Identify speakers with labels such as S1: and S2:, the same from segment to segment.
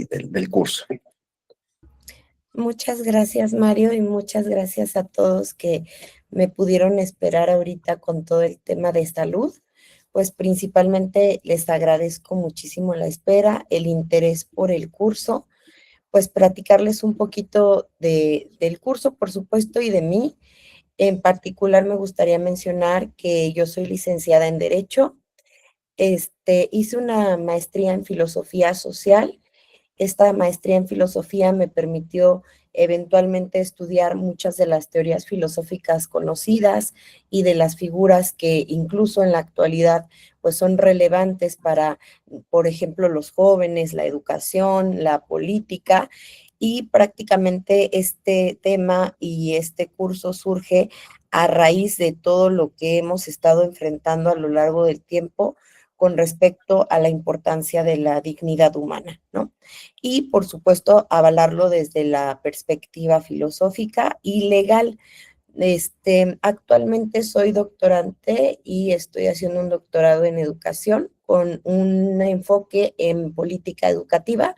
S1: del curso.
S2: Muchas gracias, Mario, y muchas gracias a todos que me pudieron esperar ahorita con todo el tema de salud. Pues principalmente les agradezco muchísimo la espera, el interés por el curso, pues platicarles un poquito del curso, por supuesto, y de mí. En particular me gustaría mencionar que yo soy licenciada en Derecho. Hice una maestría en Filosofía Social. Esta maestría en filosofía me permitió eventualmente estudiar muchas de las teorías filosóficas conocidas y de las figuras que incluso en la actualidad pues son relevantes para, por ejemplo, los jóvenes, la educación, la política. Y prácticamente este tema y este curso surge a raíz de todo lo que hemos estado enfrentando a lo largo del tiempo con respecto a la importancia de la dignidad humana, ¿no? Y, por supuesto, avalarlo desde la perspectiva filosófica y legal. Actualmente soy doctorante y estoy haciendo un doctorado en educación con un enfoque en política educativa.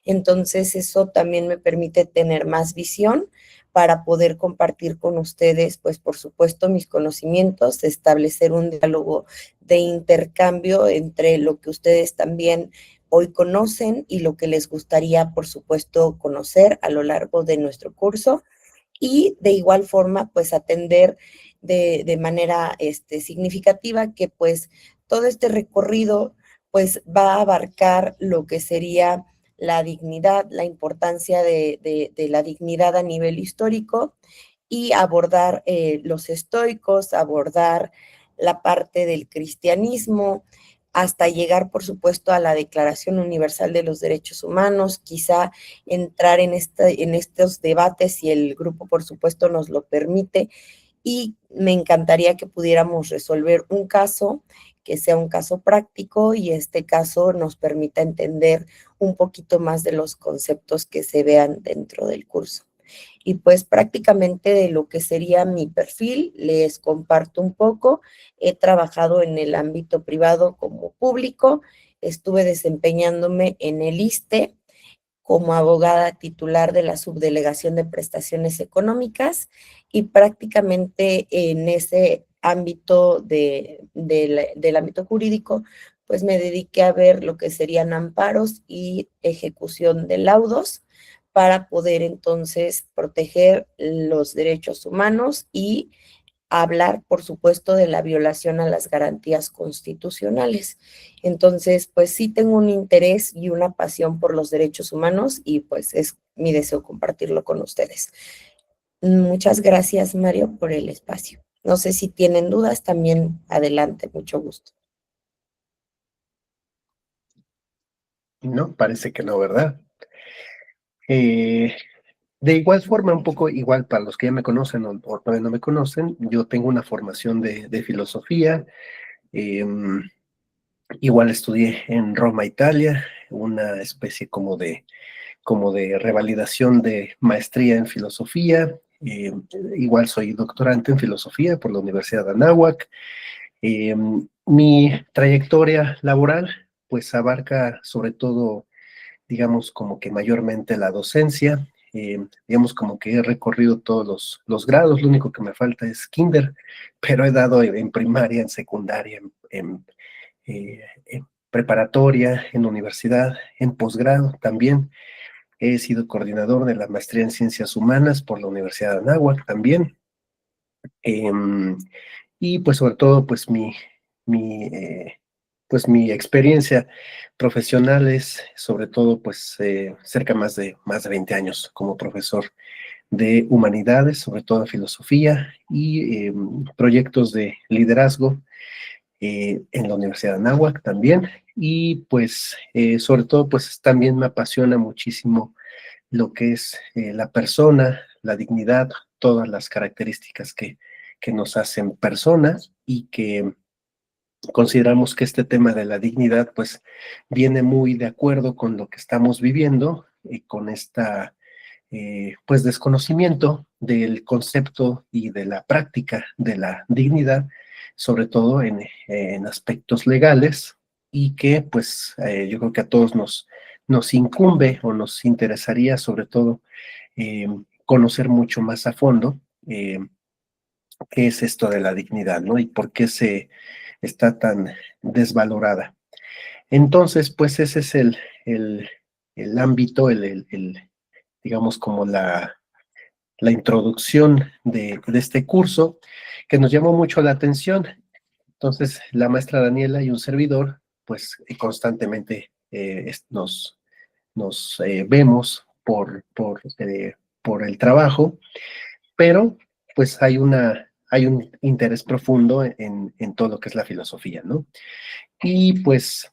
S2: Entonces, eso también me permite tener más visión para poder compartir con ustedes, pues, por supuesto, mis conocimientos, establecer un diálogo de intercambio entre lo que ustedes también hoy conocen y lo que les gustaría, por supuesto, conocer a lo largo de nuestro curso, y de igual forma, pues atender de manera significativa que pues todo este recorrido pues va a abarcar lo que sería la dignidad, la importancia de la dignidad a nivel histórico, y abordar los estoicos, abordar la parte del cristianismo, hasta llegar, por supuesto, a la Declaración Universal de los Derechos Humanos, quizá entrar en estos debates si el grupo, por supuesto, nos lo permite. Y me encantaría que pudiéramos resolver un caso que sea un caso práctico y este caso nos permita entender un poquito más de los conceptos que se vean dentro del curso. Y pues prácticamente de lo que sería mi perfil, les comparto un poco. He trabajado en el ámbito privado como público, estuve desempeñándome en el ISSSTE como abogada titular de la Subdelegación de Prestaciones Económicas, y prácticamente en ese ámbito del ámbito jurídico, pues me dediqué a ver lo que serían amparos y ejecución de laudos para poder entonces proteger los derechos humanos y hablar, por supuesto, de la violación a las garantías constitucionales. Entonces, pues sí tengo un interés y una pasión por los derechos humanos y pues es mi deseo compartirlo con ustedes. Muchas gracias, Mario, por el espacio. No sé si tienen dudas, también adelante, mucho gusto.
S1: No, parece que no, ¿verdad? De igual forma, un poco igual para los que ya me conocen o todavía no me conocen, yo tengo una formación de filosofía. Igual estudié en Roma, Italia, una especie como de revalidación de maestría en filosofía. Igual soy doctorante en filosofía por la Universidad de Anáhuac. Mi trayectoria laboral pues abarca sobre todo, digamos, como que mayormente la docencia. Digamos como que he recorrido todos los grados, lo único que me falta es kinder, pero he dado en primaria, en secundaria, en preparatoria, en universidad, en posgrado también. He sido coordinador de la maestría en Ciencias Humanas por la Universidad de Anáhuac también. Y pues sobre todo, mi, pues mi experiencia profesional es sobre todo pues cerca más de 20 años como profesor de humanidades, sobre todo en filosofía y proyectos de liderazgo en la Universidad de Anáhuac también. Y pues sobre todo pues también me apasiona muchísimo lo que es la persona, la dignidad, todas las características que nos hacen personas, y que consideramos que este tema de la dignidad pues viene muy de acuerdo con lo que estamos viviendo, con esta pues desconocimiento del concepto y de la práctica de la dignidad, sobre todo en aspectos legales, y que pues yo creo que a todos nos incumbe o nos interesaría sobre todo conocer mucho más a fondo qué es esto de la dignidad, ¿no? Y por qué se está tan desvalorada. Entonces, pues ese es el, el ámbito, digamos, como la introducción de este curso, que nos llamó mucho la atención. Entonces, la maestra Daniela y un servidor, pues constantemente nos vemos por el trabajo, pero pues hay un interés profundo en todo lo que es la filosofía, ¿no? Y pues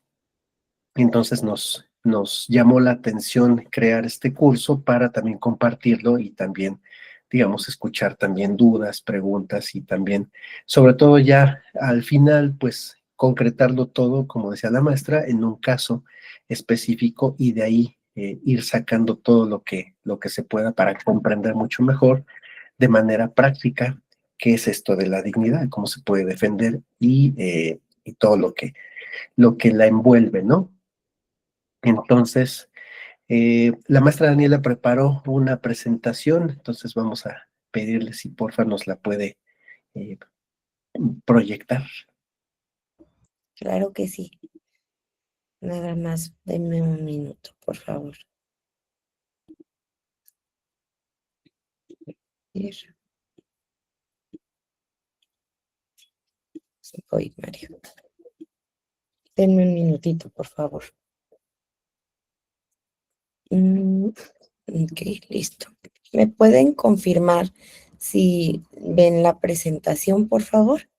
S1: entonces nos llamó la atención crear este curso para también compartirlo y también, digamos, escuchar también dudas, preguntas y también, sobre todo ya al final, pues concretarlo todo, como decía la maestra, en un caso específico y de ahí ir sacando todo lo que se pueda para comprender mucho mejor de manera práctica qué es esto de la dignidad, cómo se puede defender y todo lo que la envuelve, ¿no? Entonces, la maestra Daniela preparó una presentación, entonces vamos a pedirle si porfa nos la puede eh, proyectar.
S2: Claro que sí. Nada más, denme un minuto, por favor. Voy, Mario. Denme un minutito, por favor. Ok, listo. ¿Me pueden confirmar si ven la presentación, por favor?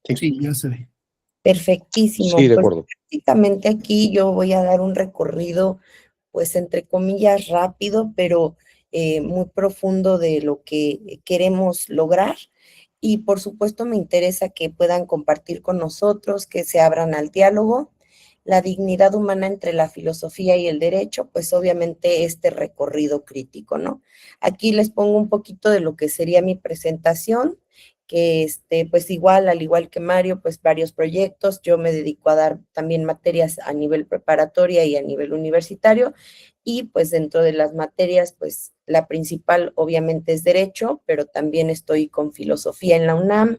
S3: Sí, ya se ve.
S2: Perfectísimo.
S4: Sí, de
S2: Pues
S4: acuerdo.
S2: prácticamente aquí yo voy a dar un recorrido, pues entre comillas, rápido, pero muy profundo de lo que queremos lograr. Y por supuesto me interesa que puedan compartir con nosotros, que se abran al diálogo. La dignidad humana entre la filosofía y el derecho, pues obviamente este recorrido crítico, ¿no? Aquí les pongo un poquito de lo que sería mi presentación, que pues igual, al igual que Mario, pues varios proyectos. Yo me dedico a dar también materias a nivel preparatoria y a nivel universitario, y pues dentro de las materias, pues la principal obviamente es derecho, pero también estoy con filosofía en la UNAM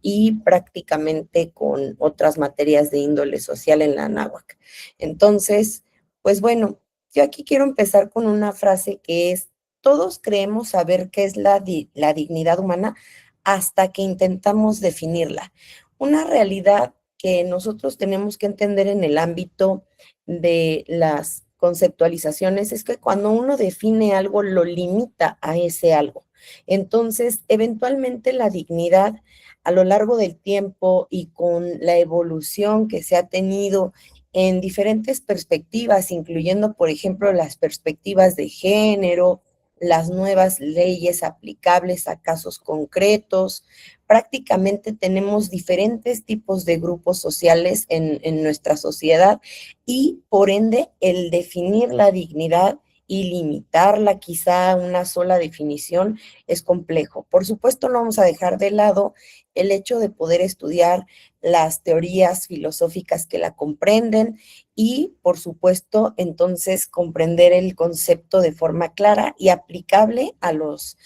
S2: y prácticamente con otras materias de índole social en la Anáhuac. Entonces, pues bueno, yo aquí quiero empezar con una frase que es: todos creemos saber qué es la dignidad humana hasta que intentamos definirla. Una realidad que nosotros tenemos que entender en el ámbito de las conceptualizaciones es que cuando uno define algo, lo limita a ese algo. Entonces, eventualmente la dignidad a lo largo del tiempo y con la evolución que se ha tenido en diferentes perspectivas, incluyendo, por ejemplo, las perspectivas de género, las nuevas leyes aplicables a casos concretos. Prácticamente tenemos diferentes tipos de grupos sociales en nuestra sociedad, y por ende el definir la dignidad y limitarla quizá a una sola definición es complejo. Por supuesto, no vamos a dejar de lado el hecho de poder estudiar las teorías filosóficas que la comprenden y, por supuesto, entonces comprender el concepto de forma clara y aplicable a los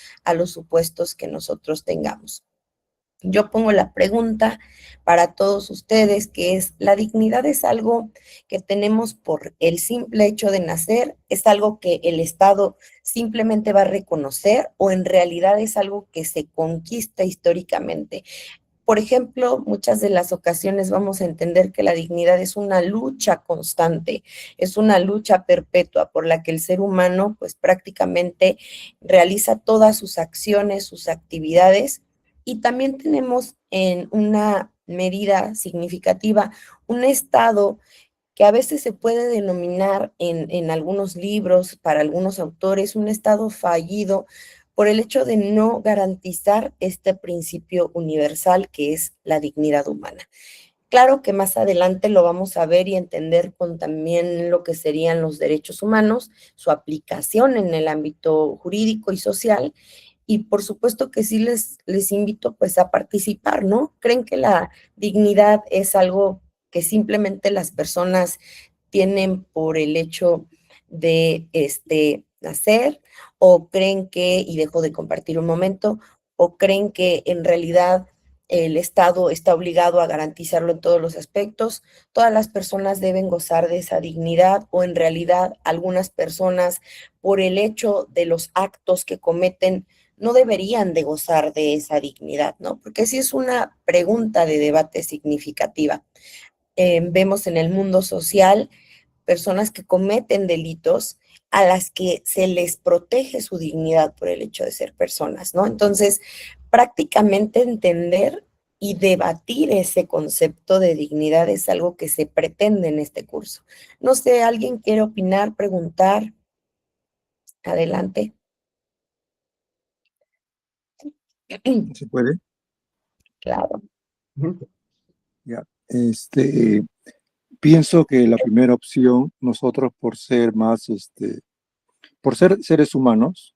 S2: supuestos que nosotros tengamos. Yo pongo la pregunta para todos ustedes, que es: ¿la dignidad es algo que tenemos por el simple hecho de nacer? ¿Es algo que el Estado simplemente va a reconocer o en realidad es algo que se conquista históricamente? Por ejemplo, muchas de las ocasiones vamos a entender que la dignidad es una lucha constante, es una lucha perpetua por la que el ser humano pues prácticamente realiza todas sus acciones, sus actividades. Y también tenemos en una medida significativa un estado que a veces se puede denominar en algunos libros, para algunos autores, un estado fallido por el hecho de no garantizar este principio universal que es la dignidad humana. Claro que más adelante lo vamos a ver y entender con también lo que serían los derechos humanos, su aplicación en el ámbito jurídico y social. Y por supuesto que sí les invito pues a participar, ¿no? ¿Creen que la dignidad es algo que simplemente las personas tienen por el hecho de nacer, o creen que, y dejo de compartir un momento, o creen que en realidad el Estado está obligado a garantizarlo en todos los aspectos, todas las personas deben gozar de esa dignidad, o en realidad algunas personas, por el hecho de los actos que cometen, no deberían de gozar de esa dignidad, ¿no? Porque sí es una pregunta de debate significativa. Vemos en el mundo social personas que cometen delitos a las que se les protege su dignidad por el hecho de ser personas, ¿no? Entonces, prácticamente entender y debatir ese concepto de dignidad es algo que se pretende en este curso. No sé, ¿alguien quiere opinar, preguntar? Adelante.
S4: ¿Se puede?
S2: Claro.
S4: Ya. Pienso que la primera opción, nosotros por ser más, por ser seres humanos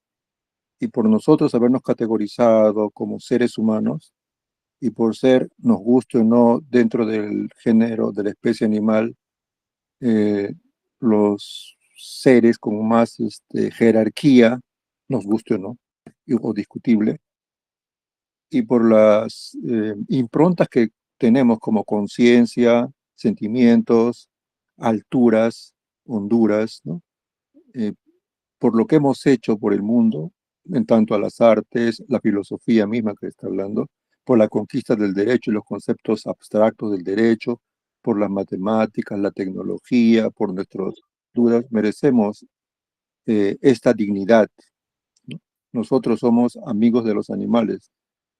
S4: y por nosotros habernos categorizado como seres humanos y por ser, nos guste o no, dentro del género de la especie animal, los seres con más jerarquía, nos guste o no, o discutible, y por las improntas que tenemos como conciencia, sentimientos, alturas, honduras, ¿no? Eh, por lo que hemos hecho por el mundo, en tanto a las artes, la filosofía misma que está hablando, por la conquista del derecho y los conceptos abstractos del derecho, por las matemáticas, la tecnología, por nuestras dudas, merecemos esta dignidad, ¿no? Nosotros somos amigos de los animales,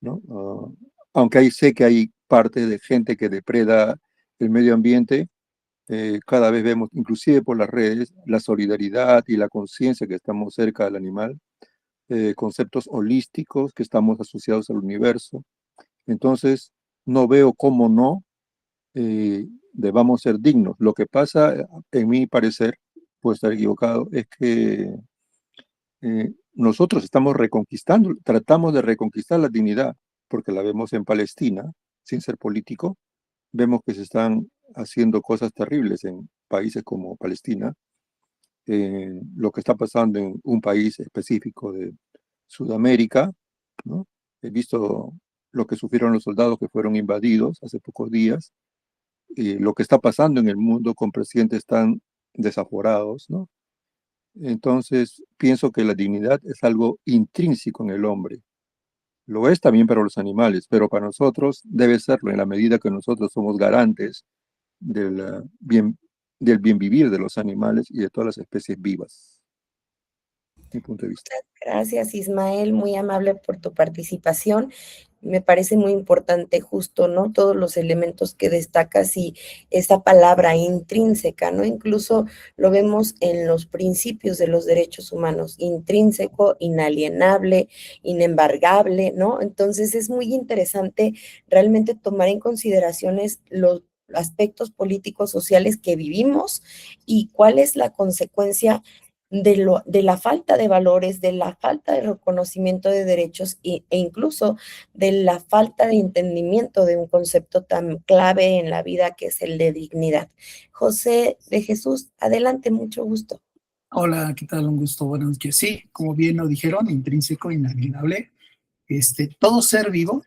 S4: ¿no? Aunque ahí sé que hay parte de gente que depreda el medio ambiente, cada vez vemos, inclusive por las redes, la solidaridad y la conciencia que estamos cerca del animal, conceptos holísticos que estamos asociados al universo. Entonces, no veo cómo no debamos ser dignos. Lo que pasa, en mi parecer, puedo estar equivocado, es que nosotros estamos reconquistando, tratamos de reconquistar la dignidad, porque la vemos en Palestina, sin ser político, vemos que se están haciendo cosas terribles en países como Palestina, lo que está pasando en un país específico de Sudamérica, ¿no? He visto lo que sufrieron los soldados que fueron invadidos hace pocos días, y lo que está pasando en el mundo con presidentes tan desaforados, ¿no? Entonces, pienso que la dignidad es algo intrínseco en el hombre. Lo es también para los animales, pero para nosotros debe serlo en la medida que nosotros somos garantes bien, del bien vivir de los animales y de todas las especies vivas. Mi punto de vista.
S2: Gracias, Ismael, muy amable por tu participación. Me parece muy importante justo, ¿no? Todos los elementos que destacas y esa palabra intrínseca, ¿no? Incluso lo vemos en los principios de los derechos humanos, intrínseco, inalienable, inembargable, ¿no? Entonces es muy interesante realmente tomar en consideraciones los aspectos políticos, sociales que vivimos y cuál es la consecuencia de la falta de valores, de la falta de reconocimiento de derechos e incluso de la falta de entendimiento de un concepto tan clave en la vida que es el de dignidad. José de Jesús, adelante, mucho gusto.
S3: Hola, ¿qué tal? Un gusto. Buenas noches. Sí, como bien lo dijeron, intrínseco, inalienable. Todo ser vivo,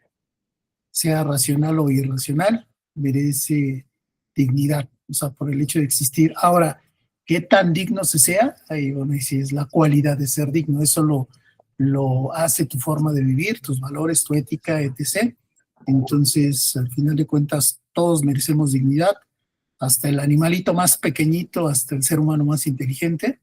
S3: sea racional o irracional, merece dignidad, o sea, por el hecho de existir. Ahora, ¿qué tan digno se sea? Ahí, bueno, y si es la cualidad de ser digno, eso lo hace tu forma de vivir, tus valores, tu ética, etc. Entonces, al final de cuentas, todos merecemos dignidad, hasta el animalito más pequeñito, hasta el ser humano más inteligente,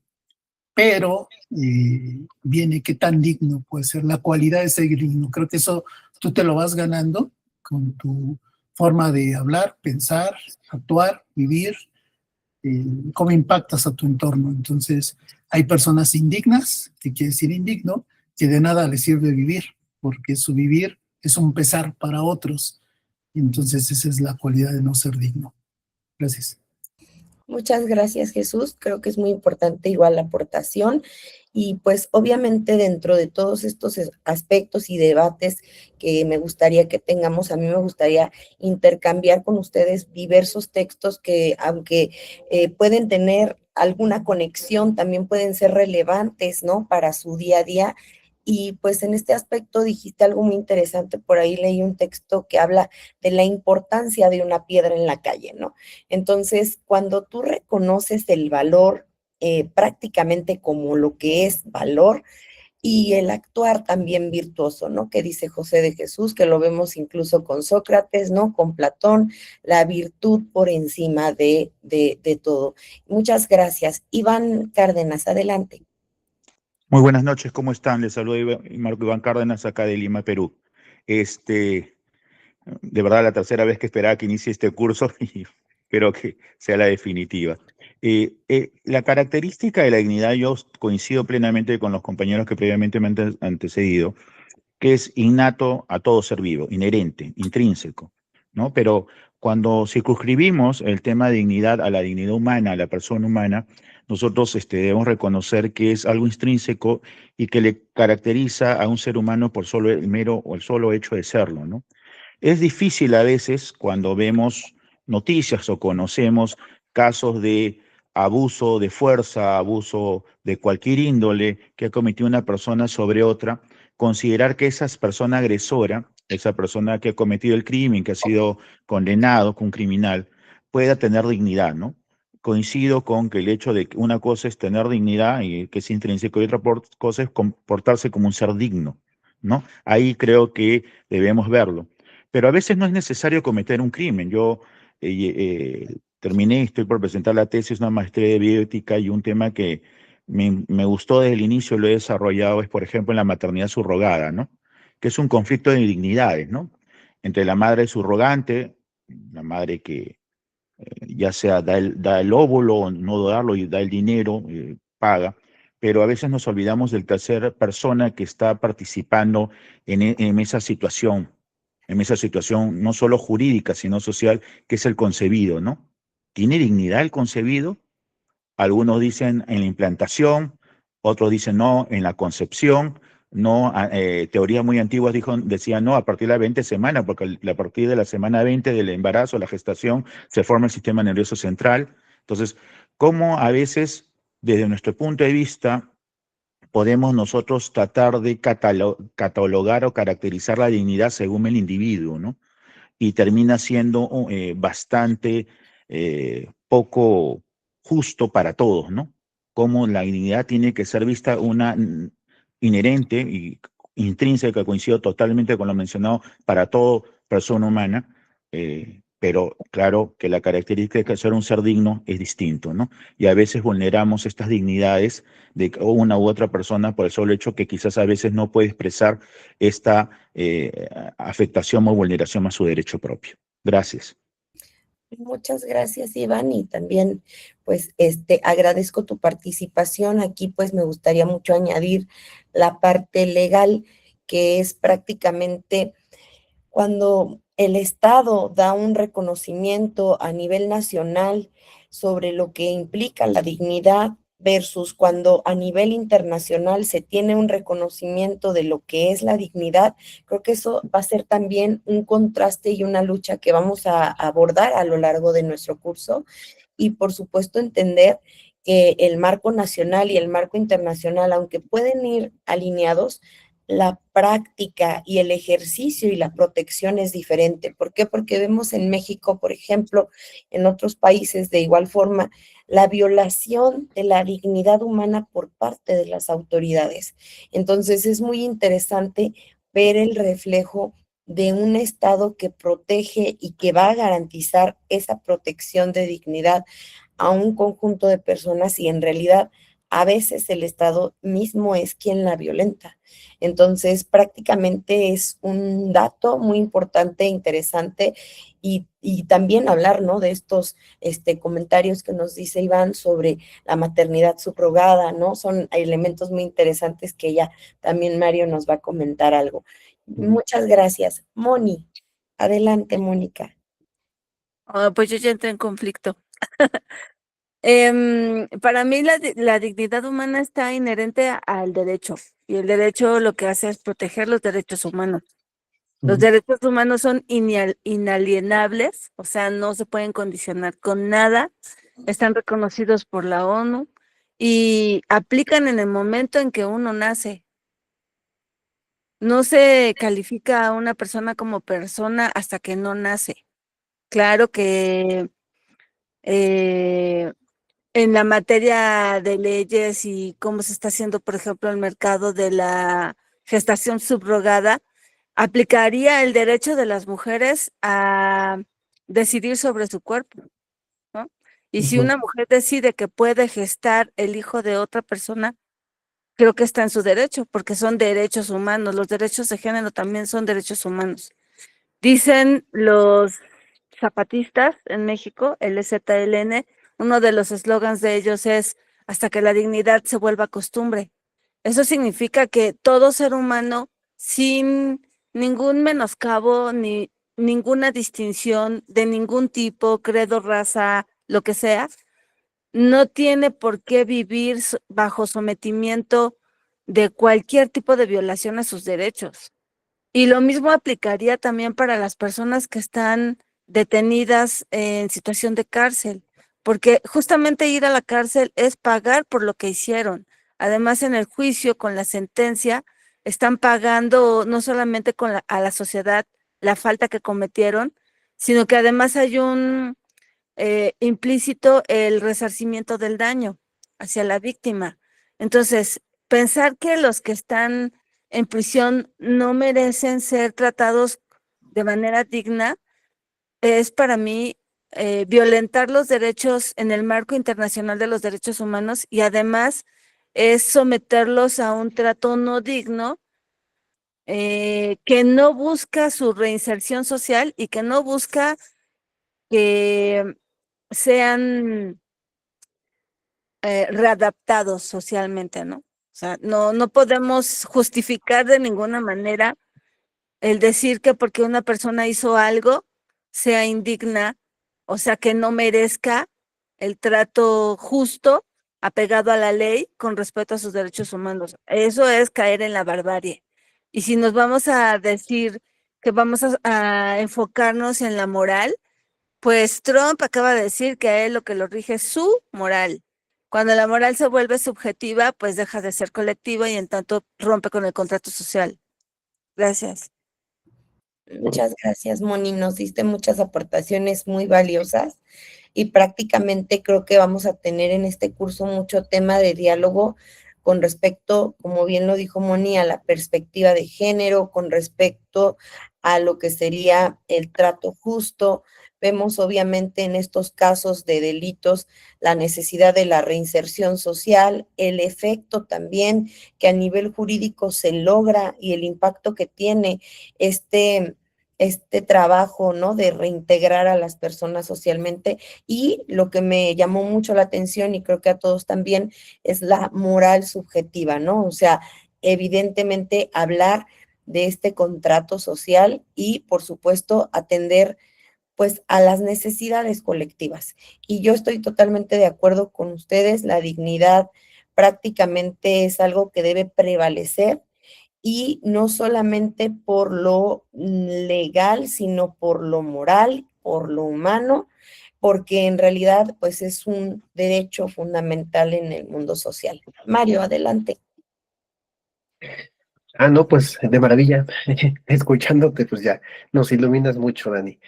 S3: pero viene qué tan digno puede ser, la cualidad de ser digno. Creo que eso tú te lo vas ganando con tu forma de hablar, pensar, actuar, vivir, cómo impactas a tu entorno. Entonces, hay personas indignas, que quiere decir indigno, que de nada les sirve vivir, porque su vivir es un pesar para otros. Entonces, esa es la cualidad de no ser digno. Gracias.
S2: Muchas gracias, Jesús. Creo que es muy importante igual la aportación y pues obviamente dentro de todos estos aspectos y debates que me gustaría que tengamos, a mí me gustaría intercambiar con ustedes diversos textos que aunque pueden tener alguna conexión, también pueden ser relevantes, ¿no? Para su día a día. Y pues en este aspecto dijiste algo muy interesante, por ahí leí un texto que habla de la importancia de una piedra en la calle, ¿no? Entonces, cuando tú reconoces el valor prácticamente como lo que es valor y el actuar también virtuoso, ¿no? Que dice José de Jesús, que lo vemos incluso con Sócrates, ¿no? Con Platón, la virtud por encima de todo. Muchas gracias. Iván Cárdenas, adelante.
S5: Muy buenas noches, ¿cómo están? Les saluda Marco Iván Cárdenas, acá de Lima, Perú. Este, de verdad, la tercera vez que esperaba que inicie este curso y espero que sea la definitiva. La característica de la dignidad, yo coincido plenamente con los compañeros que previamente me han antecedido, que es innato a todo ser vivo, inherente, intrínseco, ¿no? Pero cuando circunscribimos el tema de dignidad a la dignidad humana, a la persona humana, nosotros debemos reconocer que es algo intrínseco y que le caracteriza a un ser humano por solo el mero o el solo hecho de serlo, ¿no? Es difícil a veces cuando vemos noticias o conocemos casos de abuso de fuerza, abuso de cualquier índole que ha cometido una persona sobre otra, considerar que esa persona agresora, esa persona que ha cometido el crimen, que ha sido condenado como un criminal, pueda tener dignidad, ¿no? Coincido con que el hecho de que una cosa es tener dignidad y que es intrínseco y otra cosa es comportarse como un ser digno, ¿no? Ahí creo que debemos verlo. Pero a veces no es necesario cometer un crimen. Yo terminé, estoy por presentar la tesis, una maestría de bioética y un tema que me gustó desde el inicio, lo he desarrollado, es por ejemplo en la maternidad subrogada, ¿no? Que es un conflicto de dignidades, ¿no? Entre la madre subrogante, la madre que ya sea da el óvulo o no darlo y da el dinero, paga, pero a veces nos olvidamos del tercer persona que está participando en esa situación no solo jurídica, sino social, que es el concebido, ¿no? ¿Tiene dignidad el concebido? Algunos dicen en la implantación, otros dicen no, en la concepción, no, teorías muy antiguas decían no, a partir de la 20 semana, porque a partir de la semana 20 del embarazo, la gestación, se forma el sistema nervioso central. Entonces, ¿cómo a veces, desde nuestro punto de vista, podemos nosotros tratar de catalogar o caracterizar la dignidad según el individuo, ¿no? Y termina siendo bastante poco justo para todos, ¿no? Como la dignidad tiene que ser vista una inherente y intrínseca, coincido totalmente con lo mencionado, para toda persona humana, pero claro que la característica de ser un ser digno es distinto, ¿no? Y a veces vulneramos estas dignidades de una u otra persona por el solo hecho que quizás a veces no puede expresar esta afectación o vulneración a su derecho propio. Gracias.
S2: Muchas gracias, Iván, y también, pues, agradezco tu participación. Aquí, pues, me gustaría mucho añadir la parte legal, que es prácticamente cuando el Estado da un reconocimiento a nivel nacional sobre lo que implica la dignidad versus cuando a nivel internacional se tiene un reconocimiento de lo que es la dignidad, creo que eso va a ser también un contraste y una lucha que vamos a abordar a lo largo de nuestro curso y por supuesto entender que el marco nacional y el marco internacional, aunque pueden ir alineados, la práctica y el ejercicio y la protección es diferente. ¿Por qué? Porque vemos en México, por ejemplo, en otros países de igual forma, la violación de la dignidad humana por parte de las autoridades. Entonces es muy interesante ver el reflejo de un Estado que protege y que va a garantizar esa protección de dignidad a un conjunto de personas y en realidad a veces el Estado mismo es quien la violenta. Entonces, prácticamente es un dato muy importante, interesante, y también hablar, ¿no? De estos comentarios que nos dice Iván sobre la maternidad subrogada, ¿no? Son elementos muy interesantes que ya también Mario nos va a comentar algo. Muchas gracias. Moni, adelante, Mónica.
S6: Pues yo ya entré en conflicto. Para mí la dignidad humana está inherente al derecho, y el derecho lo que hace es proteger los derechos humanos. Los derechos humanos son inalienables, o sea, no se pueden condicionar con nada, están reconocidos por la ONU y aplican en el momento en que uno nace. No se califica a una persona como persona hasta que no nace. Claro que en la materia de leyes y cómo se está haciendo, por ejemplo, el mercado de la gestación subrogada, aplicaría el derecho de las mujeres a decidir sobre su cuerpo, ¿no? Y si una mujer decide que puede gestar el hijo de otra persona, creo que está en su derecho, porque son derechos humanos. Los derechos de género también son derechos humanos. Dicen los zapatistas en México, el EZLN, uno de los eslogans de ellos es hasta que la dignidad se vuelva costumbre. Eso significa que todo ser humano, sin ningún menoscabo ni ninguna distinción de ningún tipo, credo, raza, lo que sea, no tiene por qué vivir bajo sometimiento de cualquier tipo de violación a sus derechos. Y lo mismo aplicaría también para las personas que están detenidas en situación de cárcel, porque justamente ir a la cárcel es pagar por lo que hicieron. Además, en el juicio, con la sentencia, están pagando no solamente a la sociedad la falta que cometieron, sino que además hay un implícito el resarcimiento del daño hacia la víctima. Entonces, pensar que los que están en prisión no merecen ser tratados de manera digna es para mí violentar los derechos en el marco internacional de los derechos humanos y además es someterlos a un trato no digno que no busca su reinserción social y que no busca que sean readaptados socialmente, ¿no? O sea, no podemos justificar de ninguna manera el decir que porque una persona hizo algo sea indigna, o sea, que no merezca el trato justo, apegado a la ley, con respeto a sus derechos humanos. Eso es caer en la barbarie. Y si nos vamos a decir que vamos a enfocarnos en la moral, pues Trump acaba de decir que a él lo que lo rige es su moral. Cuando la moral se vuelve subjetiva, pues deja de ser colectiva y en tanto rompe con el contrato social. Gracias.
S2: Muchas gracias, Moni. Nos diste muchas aportaciones muy valiosas y prácticamente creo que vamos a tener en este curso mucho tema de diálogo con respecto, como bien lo dijo Moni, a la perspectiva de género, con respecto a lo que sería el trato justo. Vemos obviamente en estos casos de delitos la necesidad de la reinserción social, el efecto también que a nivel jurídico se logra y el impacto que tiene este trabajo, ¿no? De reintegrar a las personas socialmente. Y lo que me llamó mucho la atención, y creo que a todos también, es la moral subjetiva, ¿no? O sea, evidentemente hablar de este contrato social y, por supuesto, atender pues a las necesidades colectivas. Y yo estoy totalmente de acuerdo con ustedes, la dignidad prácticamente es algo que debe prevalecer y no solamente por lo legal, sino por lo moral, por lo humano, porque en realidad pues es un derecho fundamental en el mundo social. Mario, adelante.
S1: No, pues de maravilla. Escuchándote, pues ya nos iluminas mucho, Dani.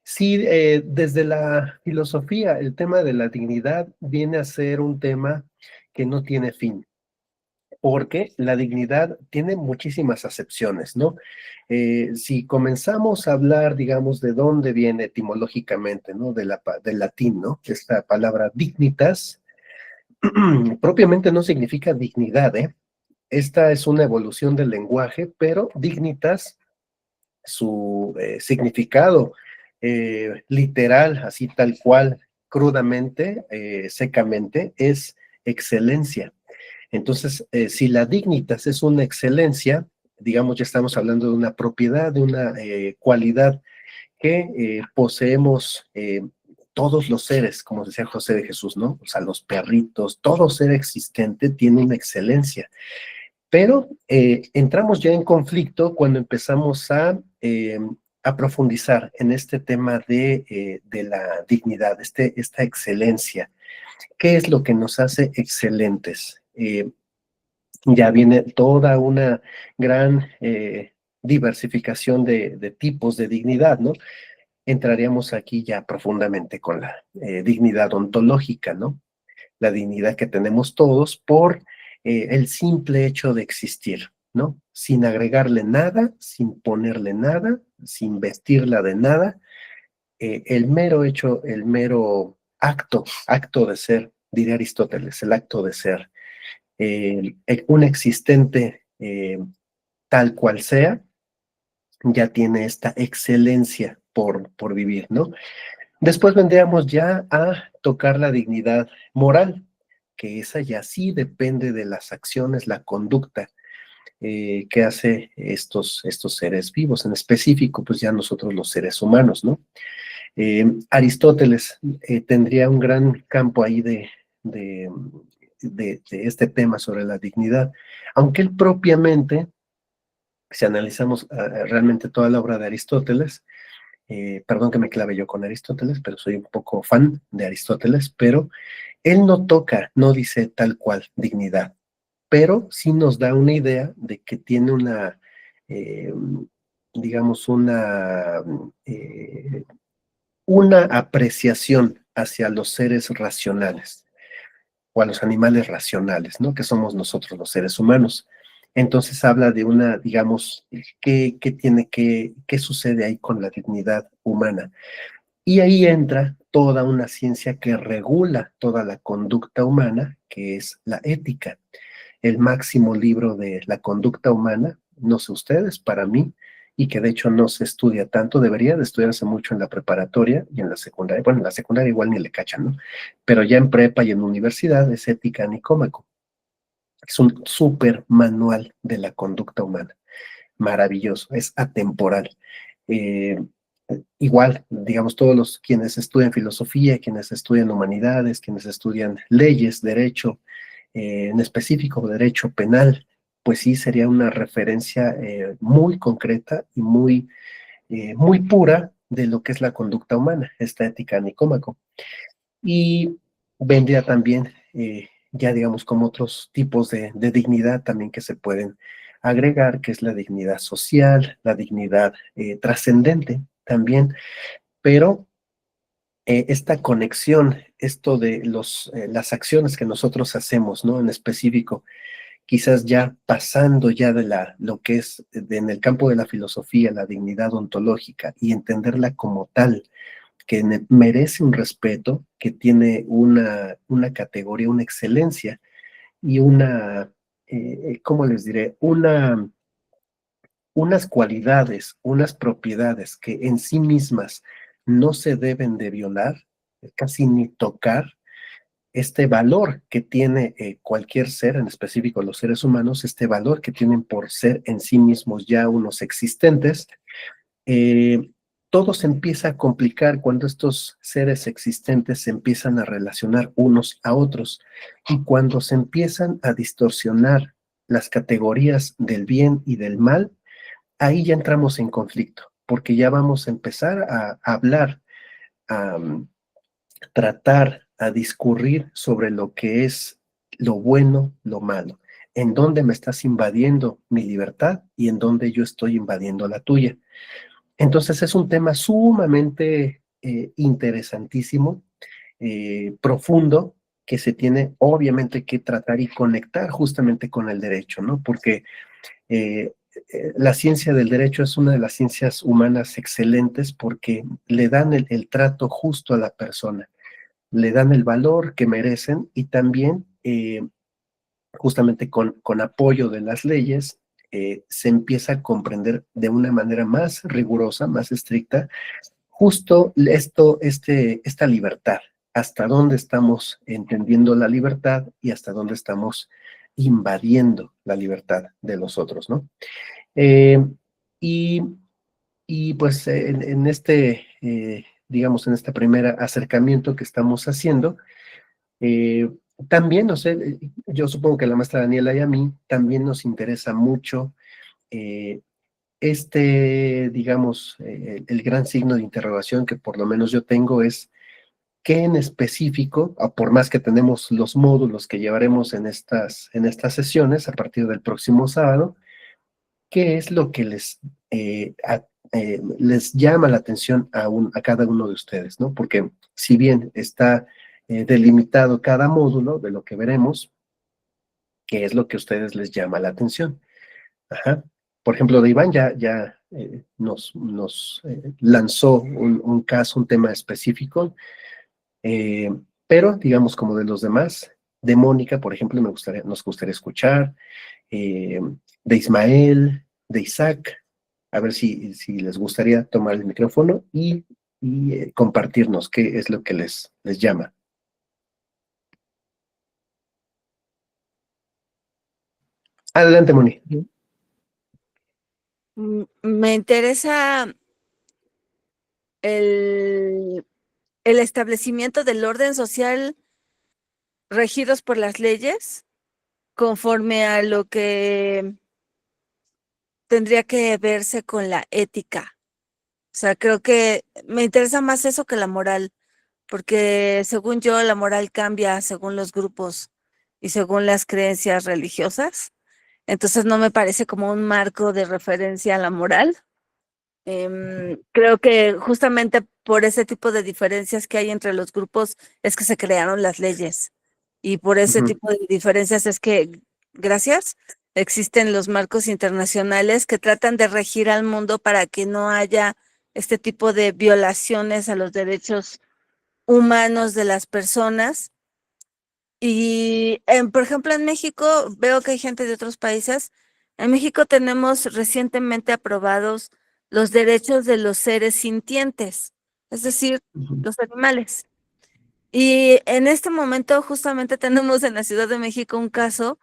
S1: Sí, desde la filosofía, el tema de la dignidad viene a ser un tema que no tiene fin, porque la dignidad tiene muchísimas acepciones, ¿no? Si comenzamos a hablar, digamos, de dónde viene etimológicamente, ¿no? Del latín, ¿no? Esta palabra dignitas propiamente no significa dignidad, ¿eh? Esta es una evolución del lenguaje, pero dignitas, su significado literal, así tal cual, crudamente, secamente, es excelencia. Entonces, si la dignitas es una excelencia, digamos, ya estamos hablando de una propiedad, de una cualidad que poseemos todos los seres, como decía José de Jesús, ¿no? O sea, los perritos, todo ser existente tiene una excelencia. Pero entramos ya en conflicto cuando empezamos a profundizar en este tema de la dignidad, esta excelencia. ¿Qué es lo que nos hace excelentes? Ya viene toda una gran diversificación de tipos de dignidad, ¿no? Entraríamos aquí ya profundamente con la dignidad ontológica, ¿no? La dignidad que tenemos todos por el simple hecho de existir, ¿no? Sin agregarle nada, sin ponerle nada, sin vestirla de nada, el mero hecho, el mero acto de ser, diría Aristóteles, el acto de ser, un existente tal cual sea, ya tiene esta excelencia por vivir, ¿no? Después vendríamos ya a tocar la dignidad moral, que esa ya sí depende de las acciones, la conducta que hace estos seres vivos, en específico, pues ya nosotros los seres humanos, ¿no? Aristóteles tendría un gran campo ahí de este tema sobre la dignidad, aunque él propiamente, si analizamos realmente toda la obra de Aristóteles, perdón que me clave yo con Aristóteles, pero soy un poco fan de Aristóteles, pero él no toca, no dice tal cual dignidad, pero sí nos da una idea de que tiene una, digamos, una apreciación hacia los seres racionales o a los animales racionales, ¿no? Que somos nosotros los seres humanos. Entonces habla de una, digamos, qué sucede ahí con la dignidad humana. Y ahí entra toda una ciencia que regula toda la conducta humana, que es la ética. El máximo libro de la conducta humana, no sé ustedes, para mí, y que de hecho no se estudia tanto, debería de estudiarse mucho en la preparatoria y en la secundaria. Bueno, en la secundaria igual ni le cachan, ¿no? Pero ya en prepa y en universidad es Ética Nicómaco. Es un súper manual de la conducta humana. Maravilloso, es atemporal. Eh, Igual, digamos, todos los quienes estudian filosofía, quienes estudian humanidades, quienes estudian leyes, derecho, en específico derecho penal, pues sí sería una referencia muy concreta y muy pura de lo que es la conducta humana, esta ética Nicómaco. Y vendría también, ya digamos, como otros tipos de dignidad también que se pueden agregar, que es la dignidad social, la dignidad trascendente también, pero esta conexión, esto de las acciones que nosotros hacemos, ¿no? En específico, quizás ya pasando ya de lo que es en el campo de la filosofía, la dignidad ontológica y entenderla como tal, que merece un respeto, que tiene una categoría, una excelencia y ¿cómo les diré? Unas cualidades, unas propiedades que en sí mismas no se deben de violar, casi ni tocar. Este valor que tiene cualquier ser, en específico los seres humanos, este valor que tienen por ser en sí mismos ya unos existentes, todo se empieza a complicar cuando estos seres existentes se empiezan a relacionar unos a otros y cuando se empiezan a distorsionar las categorías del bien y del mal, ahí ya entramos en conflicto, porque ya vamos a empezar a hablar, a tratar, a discurrir sobre lo que es lo bueno, lo malo, en dónde me estás invadiendo mi libertad y en dónde yo estoy invadiendo la tuya. Entonces es un tema sumamente interesantísimo, profundo, que se tiene obviamente que tratar y conectar justamente con el derecho, ¿no? Porque la ciencia del derecho es una de las ciencias humanas excelentes porque le dan el trato justo a la persona, le dan el valor que merecen y también justamente con apoyo de las leyes se empieza a comprender de una manera más rigurosa, más estricta, justo esta libertad, hasta dónde estamos entendiendo la libertad y hasta dónde estamos invadiendo la libertad de los otros, ¿no? Y pues en este digamos, en este primer acercamiento que estamos haciendo. También, no sé, yo supongo que a la maestra Daniela y a mí también nos interesa mucho digamos, el gran signo de interrogación que por lo menos yo tengo es qué en específico, por más que tenemos los módulos que llevaremos en estas sesiones a partir del próximo sábado, qué es lo que les llama la atención a cada uno de ustedes, ¿no? Porque si bien está delimitado cada módulo de lo que veremos, ¿qué es lo que a ustedes les llama la atención? Ajá. Por ejemplo, de Iván ya nos lanzó un caso, un tema específico, eh, pero digamos como de los demás, de Mónica, por ejemplo, nos gustaría escuchar, de Ismael, de Isaac, a ver si les gustaría tomar el micrófono y compartirnos qué es lo que les llama. Adelante, Moni.
S6: Me interesa el establecimiento del orden social regidos por las leyes conforme a lo que tendría que verse con la ética. O sea, creo que me interesa más eso que la moral, porque según yo la moral cambia según los grupos y según las creencias religiosas. Entonces no me parece como un marco de referencia a la moral. Creo que justamente por ese tipo de diferencias que hay entre los grupos es que se crearon las leyes. Y por ese tipo de diferencias es que, gracias, existen los marcos internacionales que tratan de regir al mundo para que no haya este tipo de violaciones a los derechos humanos de las personas. Y, por ejemplo, en México, veo que hay gente de otros países. En México tenemos recientemente aprobados los derechos de los seres sintientes, es decir, los animales. Y en este momento justamente tenemos en la Ciudad de México un caso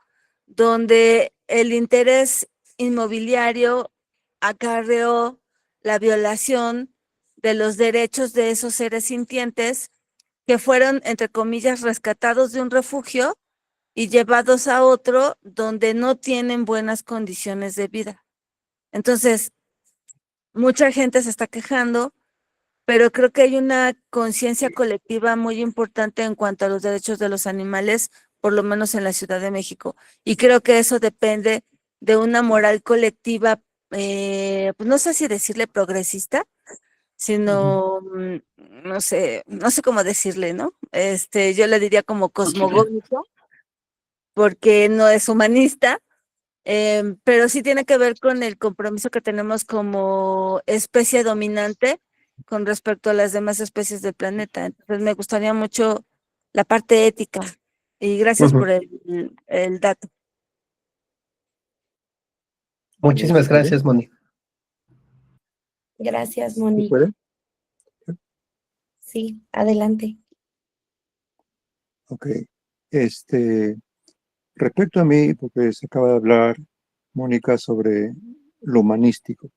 S6: donde el interés inmobiliario acarreó la violación de los derechos de esos seres sintientes que fueron, entre comillas, rescatados de un refugio y llevados a otro donde no tienen buenas condiciones de vida. Entonces, mucha gente se está quejando, pero creo que hay una conciencia colectiva muy importante en cuanto a los derechos de los animales, por lo menos en la Ciudad de México. Y creo que eso depende de una moral colectiva, pues no sé si decirle progresista, sino, no sé cómo decirle, ¿no? Yo le diría como cosmogónico, porque no es humanista, pero sí tiene que ver con el compromiso que tenemos como especie dominante con respecto a las demás especies del planeta. Entonces me gustaría mucho la parte ética y gracias por el dato.
S1: Muchísimas gracias, Moni.
S2: Gracias,
S4: ¿Se
S2: Moni.
S4: puede?
S2: Sí, adelante.
S4: Ok. Respecto a mí, porque se acaba de hablar, Mónica, sobre lo humanístico.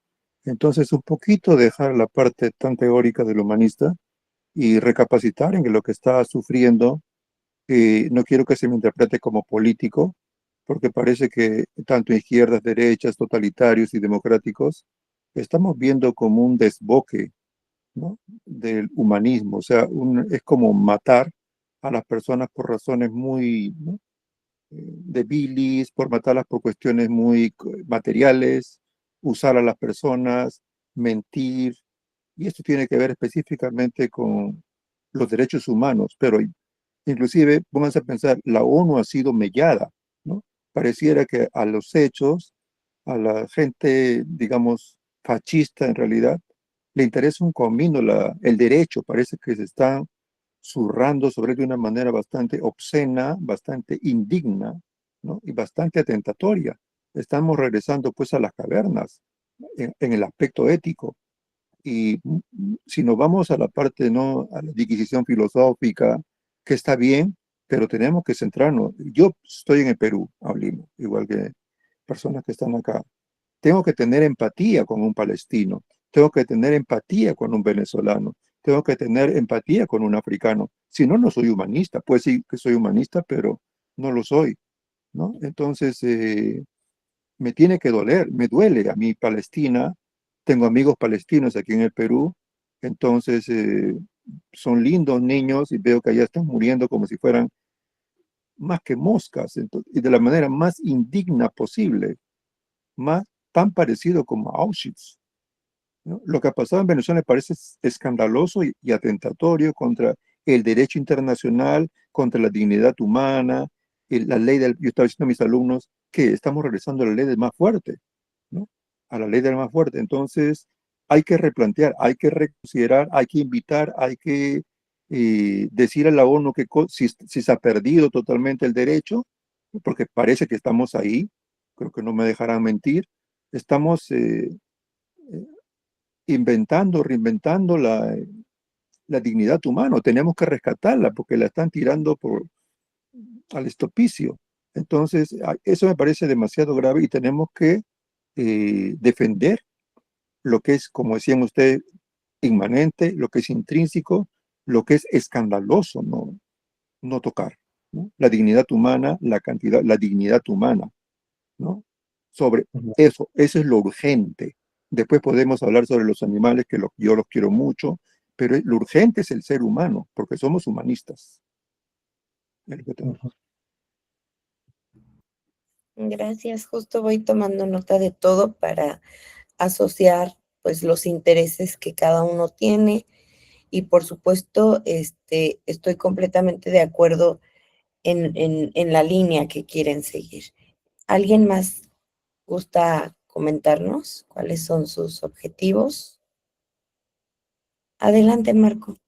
S4: Entonces, un poquito dejar la parte tan teórica del humanista y recapacitar en lo que está sufriendo. No quiero que se me interprete como político, porque parece que tanto izquierdas, derechas, totalitarios y democráticos, estamos viendo como un desboque, ¿no?, del humanismo. O sea, es como matar a las personas por razones muy, ¿no?, de bilis, por matarlas por cuestiones muy materiales, usar a las personas, mentir, y esto tiene que ver específicamente con los derechos humanos, pero inclusive, pónganse a pensar, la ONU ha sido mellada, ¿no? Pareciera que a los hechos, a la gente, digamos, fascista en realidad, le interesa un comino el derecho, parece que se están zurrando sobre él de una manera bastante obscena, bastante indigna, ¿no?, y bastante atentatoria. Estamos regresando pues a las cavernas en el aspecto ético. Y si nos vamos a la parte, ¿no?, a la disquisición filosófica, que está bien, pero tenemos que centrarnos. Yo estoy en el Perú, hablemos, igual que personas que están acá. Tengo que tener empatía con un palestino, tengo que tener empatía con un venezolano, tengo que tener empatía con un africano. Si no, no soy humanista. Puedo decir que soy humanista, pero no lo soy, ¿no? Entonces, me tiene que doler, me duele a mí Palestina. Tengo amigos palestinos aquí en el Perú, entonces son lindos niños y veo que allá están muriendo como si fueran más que moscas, y de la manera más indigna posible, más tan parecido como a Auschwitz, ¿no? Lo que ha pasado en Venezuela me parece escandaloso y atentatorio contra el derecho internacional, contra la dignidad humana, la ley del, yo estaba diciendo a mis alumnos que estamos regresando a la ley del más fuerte, ¿no? A la ley del más fuerte. Entonces, hay que replantear, hay que reconsiderar, hay que invitar, hay que decir a la ONU que si se ha perdido totalmente el derecho, porque parece que estamos ahí, creo que no me dejarán mentir, estamos inventando, reinventando la dignidad humana. Tenemos que rescatarla porque la están tirando al estopicio. Entonces, eso me parece demasiado grave y tenemos que defender lo que es, como decían ustedes, inmanente, lo que es intrínseco, lo que es escandaloso, no tocar, ¿no? La dignidad humana, la dignidad humana, ¿no? Sobre eso es lo urgente. Después podemos hablar sobre los animales, que yo los quiero mucho, pero lo urgente es el ser humano, porque somos humanistas. Es lo que tengo.
S2: Gracias, justo voy tomando nota de todo para asociar pues los intereses que cada uno tiene y por supuesto estoy completamente de acuerdo en la línea que quieren seguir. ¿Alguien más gusta comentarnos cuáles son sus objetivos? Adelante, Marco.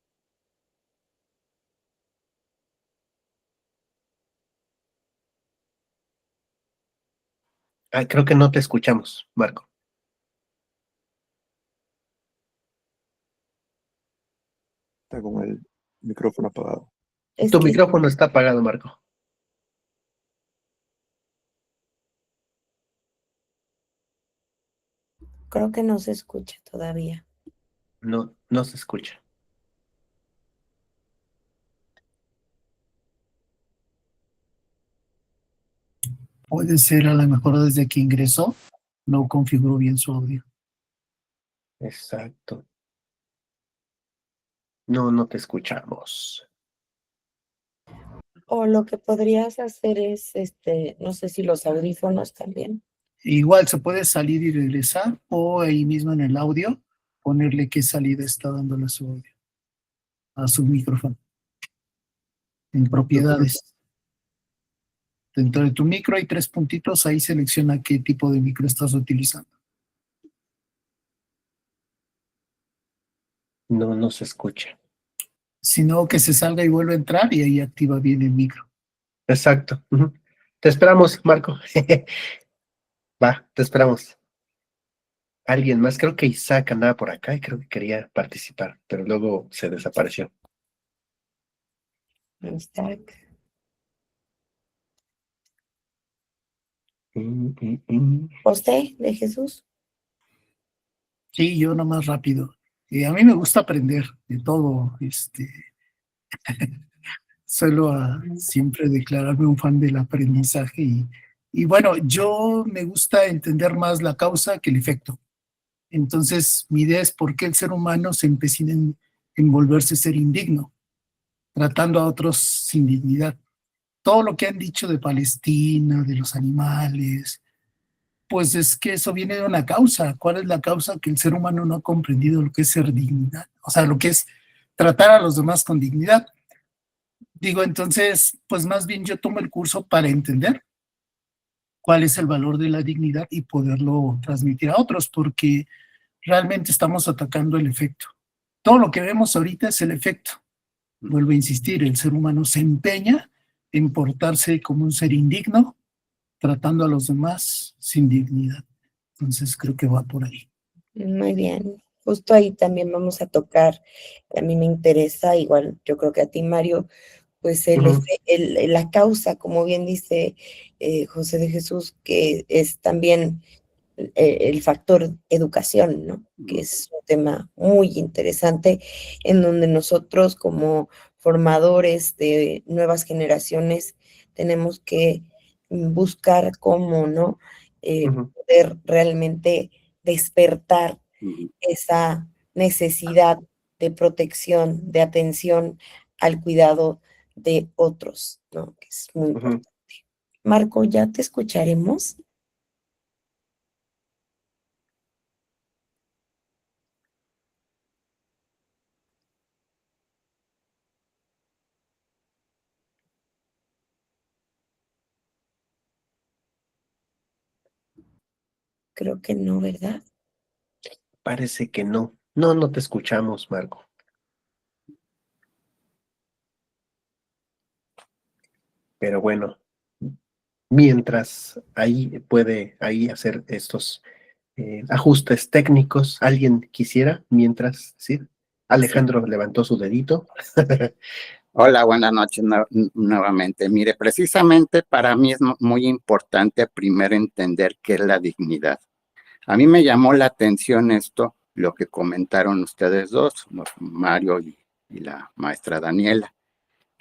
S1: Creo que no te escuchamos, Marco.
S4: Está con el micrófono apagado.
S1: Tu micrófono está apagado, Marco.
S2: Creo que no se escucha todavía.
S1: No, no se escucha.
S3: Puede ser a lo mejor desde que ingresó, no configuró bien su audio.
S1: Exacto. No, no te escuchamos.
S2: O lo que podrías hacer es, no sé si los audífonos también.
S3: Igual se puede salir y regresar, o ahí mismo en el audio ponerle qué salida está dándole a su audio, a su micrófono. En propiedades. Dentro de tu micro hay 3 puntitos, ahí selecciona qué tipo de micro estás utilizando.
S1: No, no se escucha.
S3: Sino que se salga y vuelva a entrar y ahí activa bien el micro.
S1: Exacto. Te esperamos, Marco. Va, te esperamos. Alguien más, creo que Isaac andaba por acá y creo que quería participar, pero luego se desapareció.
S2: Isaac. José de Jesús.
S3: Sí, yo nomás rápido. A mí me gusta aprender de todo. Suelo siempre declararme un fan del aprendizaje y bueno, yo me gusta entender más la causa que el efecto. Entonces, mi idea es por qué el ser humano se empecina en volverse ser indigno, tratando a otros sin dignidad. Todo lo que han dicho de Palestina, de los animales, pues es que eso viene de una causa. ¿Cuál es la causa? Que el ser humano no ha comprendido lo que es ser dignidad, o sea, lo que es tratar a los demás con dignidad. Digo, entonces, pues más bien yo tomo el curso para entender cuál es el valor de la dignidad y poderlo transmitir a otros, porque realmente estamos atacando el efecto. Todo lo que vemos ahorita es el efecto. Vuelvo a insistir, el ser humano se empeña en portarse como un ser indigno, tratando a los demás sin dignidad. Entonces creo que va por ahí.
S2: Muy bien. Justo ahí también vamos a tocar, a mí me interesa, igual yo creo que a ti, Mario, pues la causa, como bien dice José de Jesús, que es también el factor educación, ¿no? Que es un tema muy interesante en donde nosotros como formadores de nuevas generaciones tenemos que buscar cómo, ¿no? Poder realmente despertar esa necesidad de protección, de atención al cuidado de otros, ¿no? Que es muy importante. Marco, ya te escucharemos. Creo que no, ¿verdad?
S1: Parece que no. No, no te escuchamos, Marco. Pero bueno, mientras ahí puede ahí hacer estos ajustes técnicos, ¿alguien quisiera mientras? Sí. Alejandro levantó su dedito.
S7: Hola, buenas noches nuevamente. Mire, precisamente para mí es muy importante primero entender qué es la dignidad. A mí me llamó la atención esto, lo que comentaron ustedes dos, Mario y la maestra Daniela.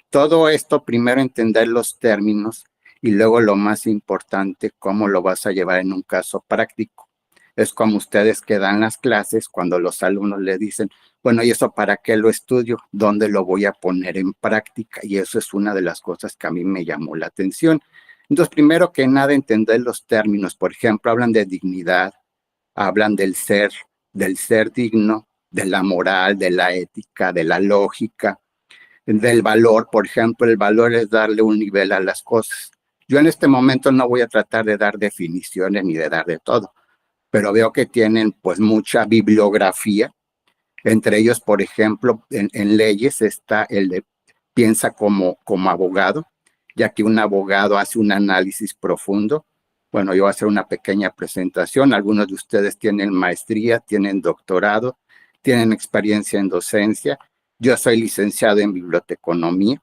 S7: Todo esto, primero entender los términos y luego lo más importante, cómo lo vas a llevar en un caso práctico. Es como ustedes que dan las clases cuando los alumnos le dicen, bueno, ¿y eso para qué lo estudio? ¿Dónde lo voy a poner en práctica? Y eso es una de las cosas que a mí me llamó la atención. Entonces, primero que nada, entender los términos. Por ejemplo, hablan de dignidad, hablan del ser digno, de la moral, de la ética, de la lógica, del valor. Por ejemplo, el valor es darle un nivel a las cosas. Yo en este momento no voy a tratar de dar definiciones ni de dar de todo, pero veo que tienen pues mucha bibliografía. Entre ellos, por ejemplo, en leyes está el de piensa como abogado, ya que un abogado hace un análisis profundo. Bueno, yo voy a hacer una pequeña presentación. Algunos de ustedes tienen maestría, tienen doctorado, tienen experiencia en docencia. Yo soy licenciado en biblioteconomía,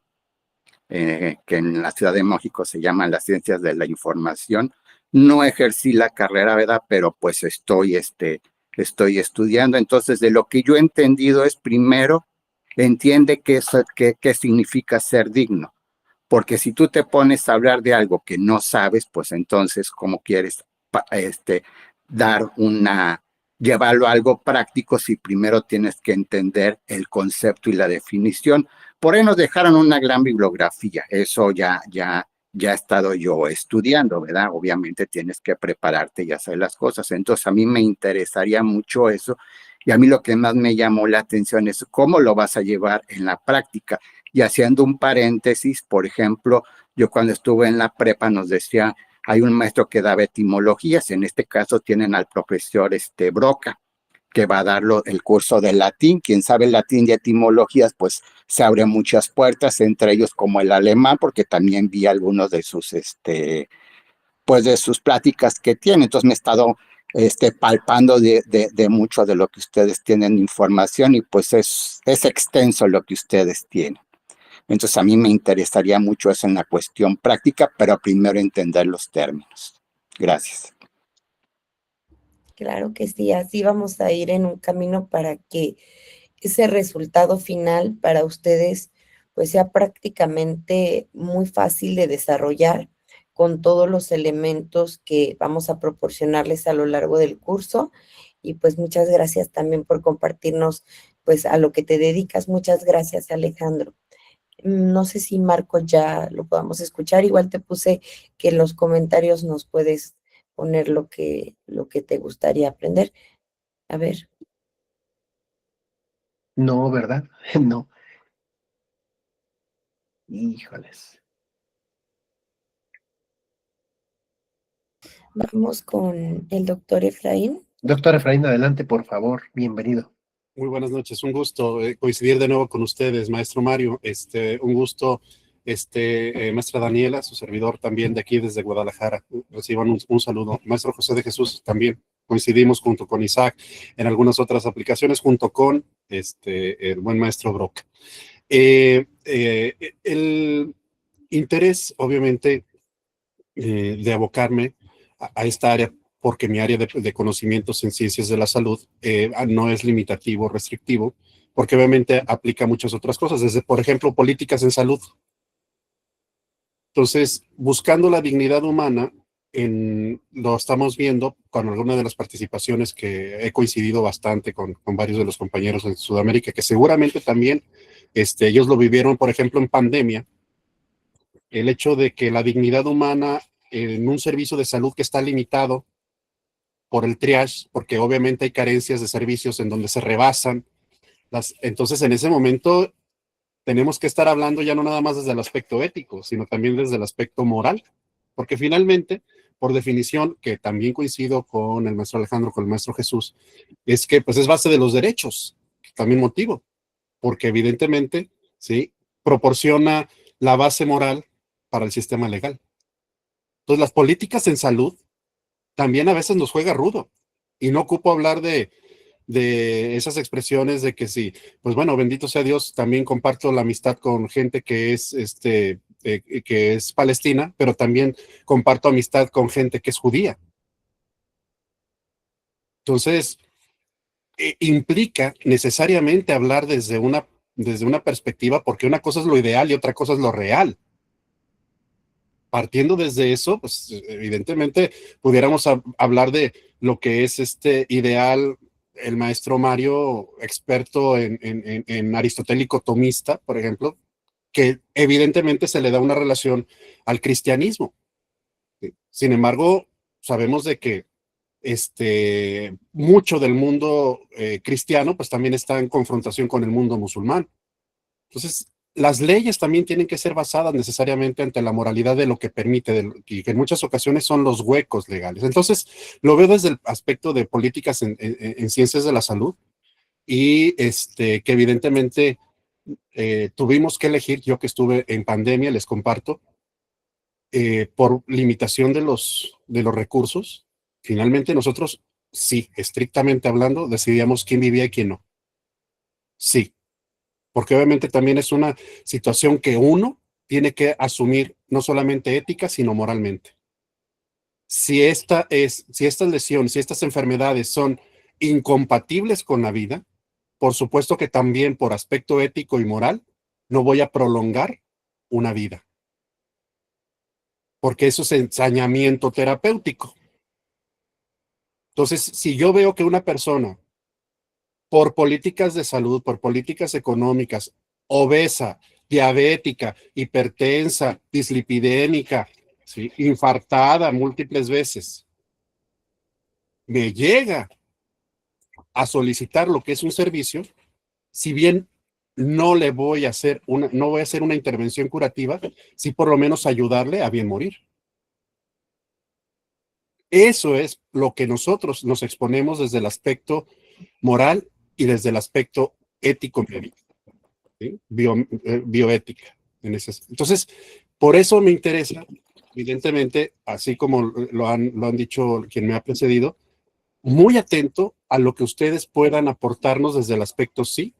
S7: que en la Ciudad de México se llaman las ciencias de la información. No ejercí la carrera, ¿verdad? Pero pues estoy estudiando. Entonces, de lo que yo he entendido es, primero, entiende qué significa ser digno. Porque si tú te pones a hablar de algo que no sabes, pues entonces, ¿cómo quieres dar llevarlo a algo práctico si primero tienes que entender el concepto y la definición? Por ahí nos dejaron una gran bibliografía. Eso ya he estado yo estudiando, ¿verdad? Obviamente tienes que prepararte y hacer las cosas. Entonces, a mí me interesaría mucho eso. Y a mí lo que más me llamó la atención es cómo lo vas a llevar en la práctica. Y haciendo un paréntesis, por ejemplo, yo cuando estuve en la prepa nos decía, hay un maestro que daba etimologías, en este caso tienen al profesor Broca, que va a dar el curso de latín. Quien sabe latín y etimologías, pues se abren muchas puertas, entre ellos como el alemán, porque también vi algunos de sus, pues de sus pláticas que tiene. Entonces me he estado palpando de mucho de lo que ustedes tienen información y pues es extenso lo que ustedes tienen. Entonces a mí me interesaría mucho eso en la cuestión práctica, pero primero entender los términos. Gracias.
S2: Claro que sí, así vamos a ir en un camino para que ese resultado final para ustedes pues sea prácticamente muy fácil de desarrollar con todos los elementos que vamos a proporcionarles a lo largo del curso. Y pues muchas gracias también por compartirnos pues a lo que te dedicas. Muchas gracias, Alejandro. No sé si Marco ya lo podamos escuchar. Igual te puse que en los comentarios nos puedes poner lo que te gustaría aprender. A ver.
S1: No, ¿verdad? No. Híjoles.
S2: Vamos con el doctor Efraín.
S1: Doctor Efraín, adelante, por favor. Bienvenido.
S8: Muy buenas noches, un gusto coincidir de nuevo con ustedes, maestro Mario. Un gusto, maestra Daniela, su servidor también de aquí desde Guadalajara. Reciban un saludo. Maestro José de Jesús, también coincidimos junto con Isaac en algunas otras aplicaciones, junto con el buen maestro Brock. El interés, obviamente, de abocarme a esta área porque mi área de conocimientos en ciencias de la salud no es limitativo, restrictivo, porque obviamente aplica muchas otras cosas, desde, por ejemplo, políticas en salud. Entonces, buscando la dignidad humana, lo estamos viendo con algunas de las participaciones que he coincidido bastante con varios de los compañeros en Sudamérica, que seguramente también ellos lo vivieron, por ejemplo, en pandemia, el hecho de que la dignidad humana en un servicio de salud que está limitado por el triage, porque obviamente hay carencias de servicios en donde se rebasan. Entonces, en ese momento, tenemos que estar hablando ya no nada más desde el aspecto ético, sino también desde el aspecto moral, porque finalmente, por definición, que también coincido con el maestro Alejandro, con el maestro Jesús, es que pues es base de los derechos, también motivo, porque evidentemente, ¿sí?, proporciona la base moral para el sistema legal. Entonces, las políticas en salud también a veces nos juega rudo, y no ocupo hablar de esas expresiones de que sí, pues bueno, bendito sea Dios, también comparto la amistad con gente que es palestina, pero también comparto amistad con gente que es judía. Entonces, implica necesariamente hablar desde una perspectiva, porque una cosa es lo ideal y otra cosa es lo real. Partiendo desde eso, pues evidentemente pudiéramos hablar de lo que es ideal. El maestro Mario, experto en aristotélico tomista, por ejemplo, que evidentemente se le da una relación al cristianismo. Sin embargo, sabemos de que mucho del mundo cristiano pues también está en confrontación con el mundo musulmán. Entonces, las leyes también tienen que ser basadas necesariamente ante la moralidad de lo que permite, y que en muchas ocasiones son los huecos legales. Entonces, lo veo desde el aspecto de políticas en ciencias de la salud, y que evidentemente tuvimos que elegir, yo que estuve en pandemia, les comparto, por limitación de los recursos, finalmente nosotros, sí, estrictamente hablando, decidíamos quién vivía y quién no. Sí, porque obviamente también es una situación que uno tiene que asumir no solamente ética, sino moralmente. Si estas lesiones, si estas enfermedades son incompatibles con la vida, por supuesto que también por aspecto ético y moral, no voy a prolongar una vida, porque eso es ensañamiento terapéutico. Entonces, si yo veo que una persona, por políticas de salud, por políticas económicas, obesa, diabética, hipertensa, dislipidémica, ¿sí?, infartada múltiples veces, me llega a solicitar lo que es un servicio, si bien no voy a hacer una intervención curativa, sí por lo menos ayudarle a bien morir. Eso es lo que nosotros nos exponemos desde el aspecto moral y desde el aspecto ético, ¿sí?, bioética. Entonces, por eso me interesa, evidentemente, así como lo han dicho quien me ha precedido, muy atento a lo que ustedes puedan aportarnos desde el aspecto, sí,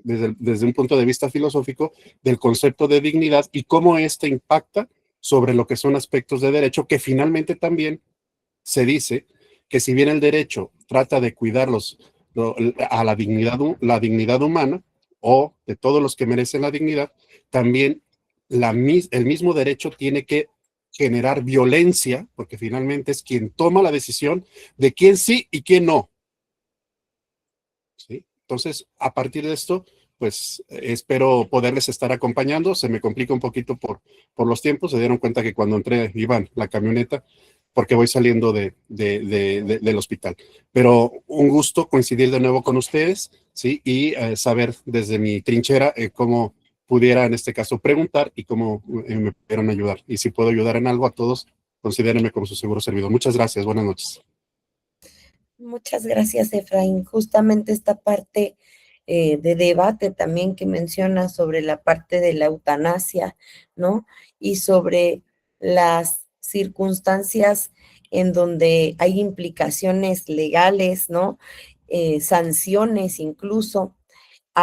S8: desde un punto de vista filosófico, del concepto de dignidad y cómo impacta sobre lo que son aspectos de derecho, que finalmente también se dice que si bien el derecho trata de cuidar a la dignidad humana, o de todos los que merecen la dignidad, también el mismo derecho tiene que generar violencia, porque finalmente es quien toma la decisión de quién sí y quién no. ¿Sí? Entonces, a partir de esto, pues espero poderles estar acompañando. Se me complica un poquito por los tiempos. Se dieron cuenta que cuando entré iba en la camioneta, porque voy saliendo del hospital. Pero un gusto coincidir de nuevo con ustedes, ¿sí? Y saber desde mi trinchera cómo pudiera en este caso preguntar y cómo me pudieran ayudar. Y si puedo ayudar en algo a todos, considérenme como su seguro servidor. Muchas gracias. Buenas noches.
S2: Muchas gracias, Efraín. Justamente esta parte de debate también que menciona sobre la parte de la eutanasia, ¿no? Y sobre las circunstancias en donde hay implicaciones legales, ¿no? Sanciones incluso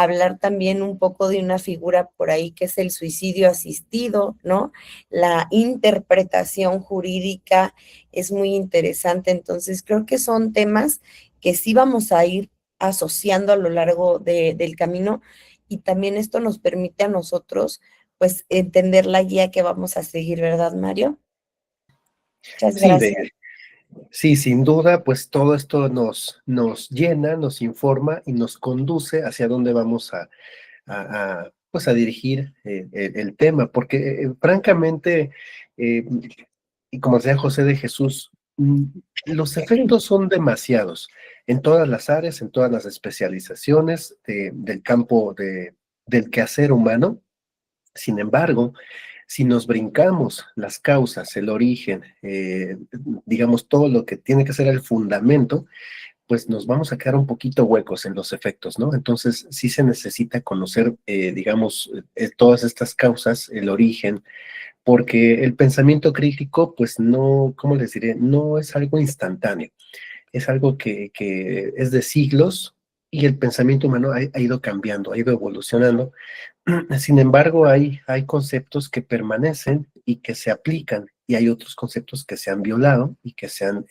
S2: hablar también un poco de una figura por ahí que es el suicidio asistido, ¿no? La interpretación jurídica es muy interesante, entonces creo que son temas que sí vamos a ir asociando a lo largo del camino y también esto nos permite a nosotros pues entender la guía que vamos a seguir, ¿verdad, Mario? Muchas
S1: Sí,
S2: gracias.
S1: sí, sin duda, pues todo esto nos llena, nos informa y nos conduce hacia dónde vamos pues a dirigir el tema, porque francamente, eh, y como decía José de Jesús, los efectos son demasiados en todas las áreas, en todas las especializaciones del campo del quehacer humano. Sin embargo, si nos brincamos las causas, el origen, digamos todo lo que tiene que ser el fundamento, pues nos vamos a quedar un poquito huecos en los efectos, ¿no? Entonces sí se necesita conocer, digamos, todas estas causas, el origen, porque el pensamiento crítico, pues no, ¿cómo les diré? No es algo instantáneo, es algo que es de siglos y el pensamiento humano ha ido cambiando, ha ido evolucionando. Sin embargo, hay conceptos que permanecen y que se aplican, y hay otros conceptos que se han violado y que se han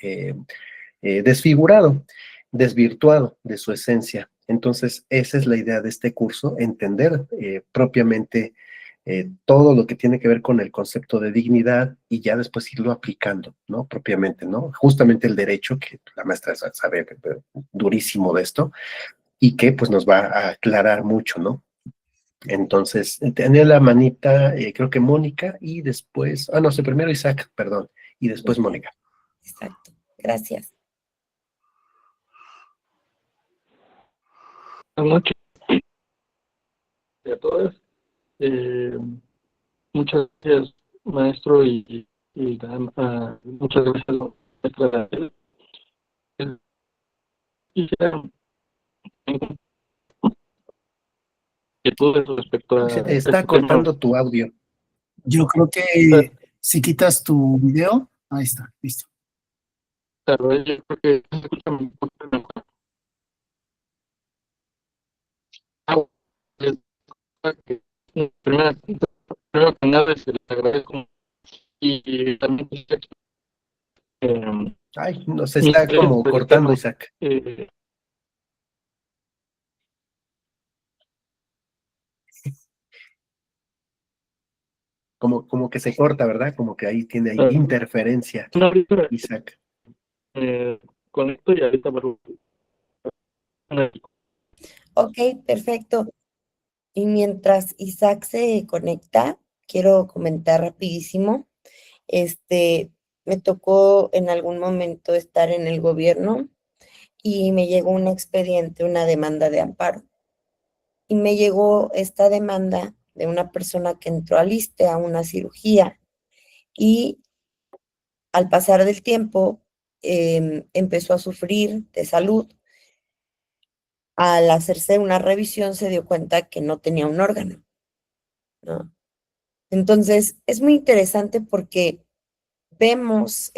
S1: desfigurado, desvirtuado de su esencia. Entonces, esa es la idea de este curso, entender propiamente todo lo que tiene que ver con el concepto de dignidad y ya después irlo aplicando, ¿no? Propiamente, ¿no? Justamente el derecho, que la maestra sabe durísimo de esto, y que pues nos va a aclarar mucho, ¿no? Entonces, tenía la manita, creo que Mónica, y después, no sé, primero Isaac, perdón, y después Mónica.
S2: Exacto. Gracias.
S9: Buenas noches a todas. Muchas gracias, maestro, muchas gracias, maestra Daniela. Quisiera inquietudes respecto a
S1: Se te
S9: este
S1: está
S9: tema.
S1: cortando tu audio.
S3: Yo creo que si quitas tu video, ahí está, listo.
S9: Claro, yo creo que se escucha un poco mejor. Primero que nada, se les agradezco y también
S1: Ay, nos está como
S9: del
S1: cortando,
S9: tema.
S1: Isaac. Como que se corta, ¿verdad? Como que ahí tiene interferencia,
S9: Ahorita
S1: Isaac.
S9: conecto y ahorita vuelvo.
S2: Ok, perfecto. Y mientras Isaac se conecta, quiero comentar rapidísimo. Me tocó en algún momento estar en el gobierno y me llegó un expediente, una demanda de amparo. Y me llegó esta demanda de una persona que entró al ISSSTE a una cirugía y al pasar del tiempo empezó a sufrir de salud. Al hacerse una revisión se dio cuenta que no tenía un órgano, ¿no? Entonces, es muy interesante porque vemos,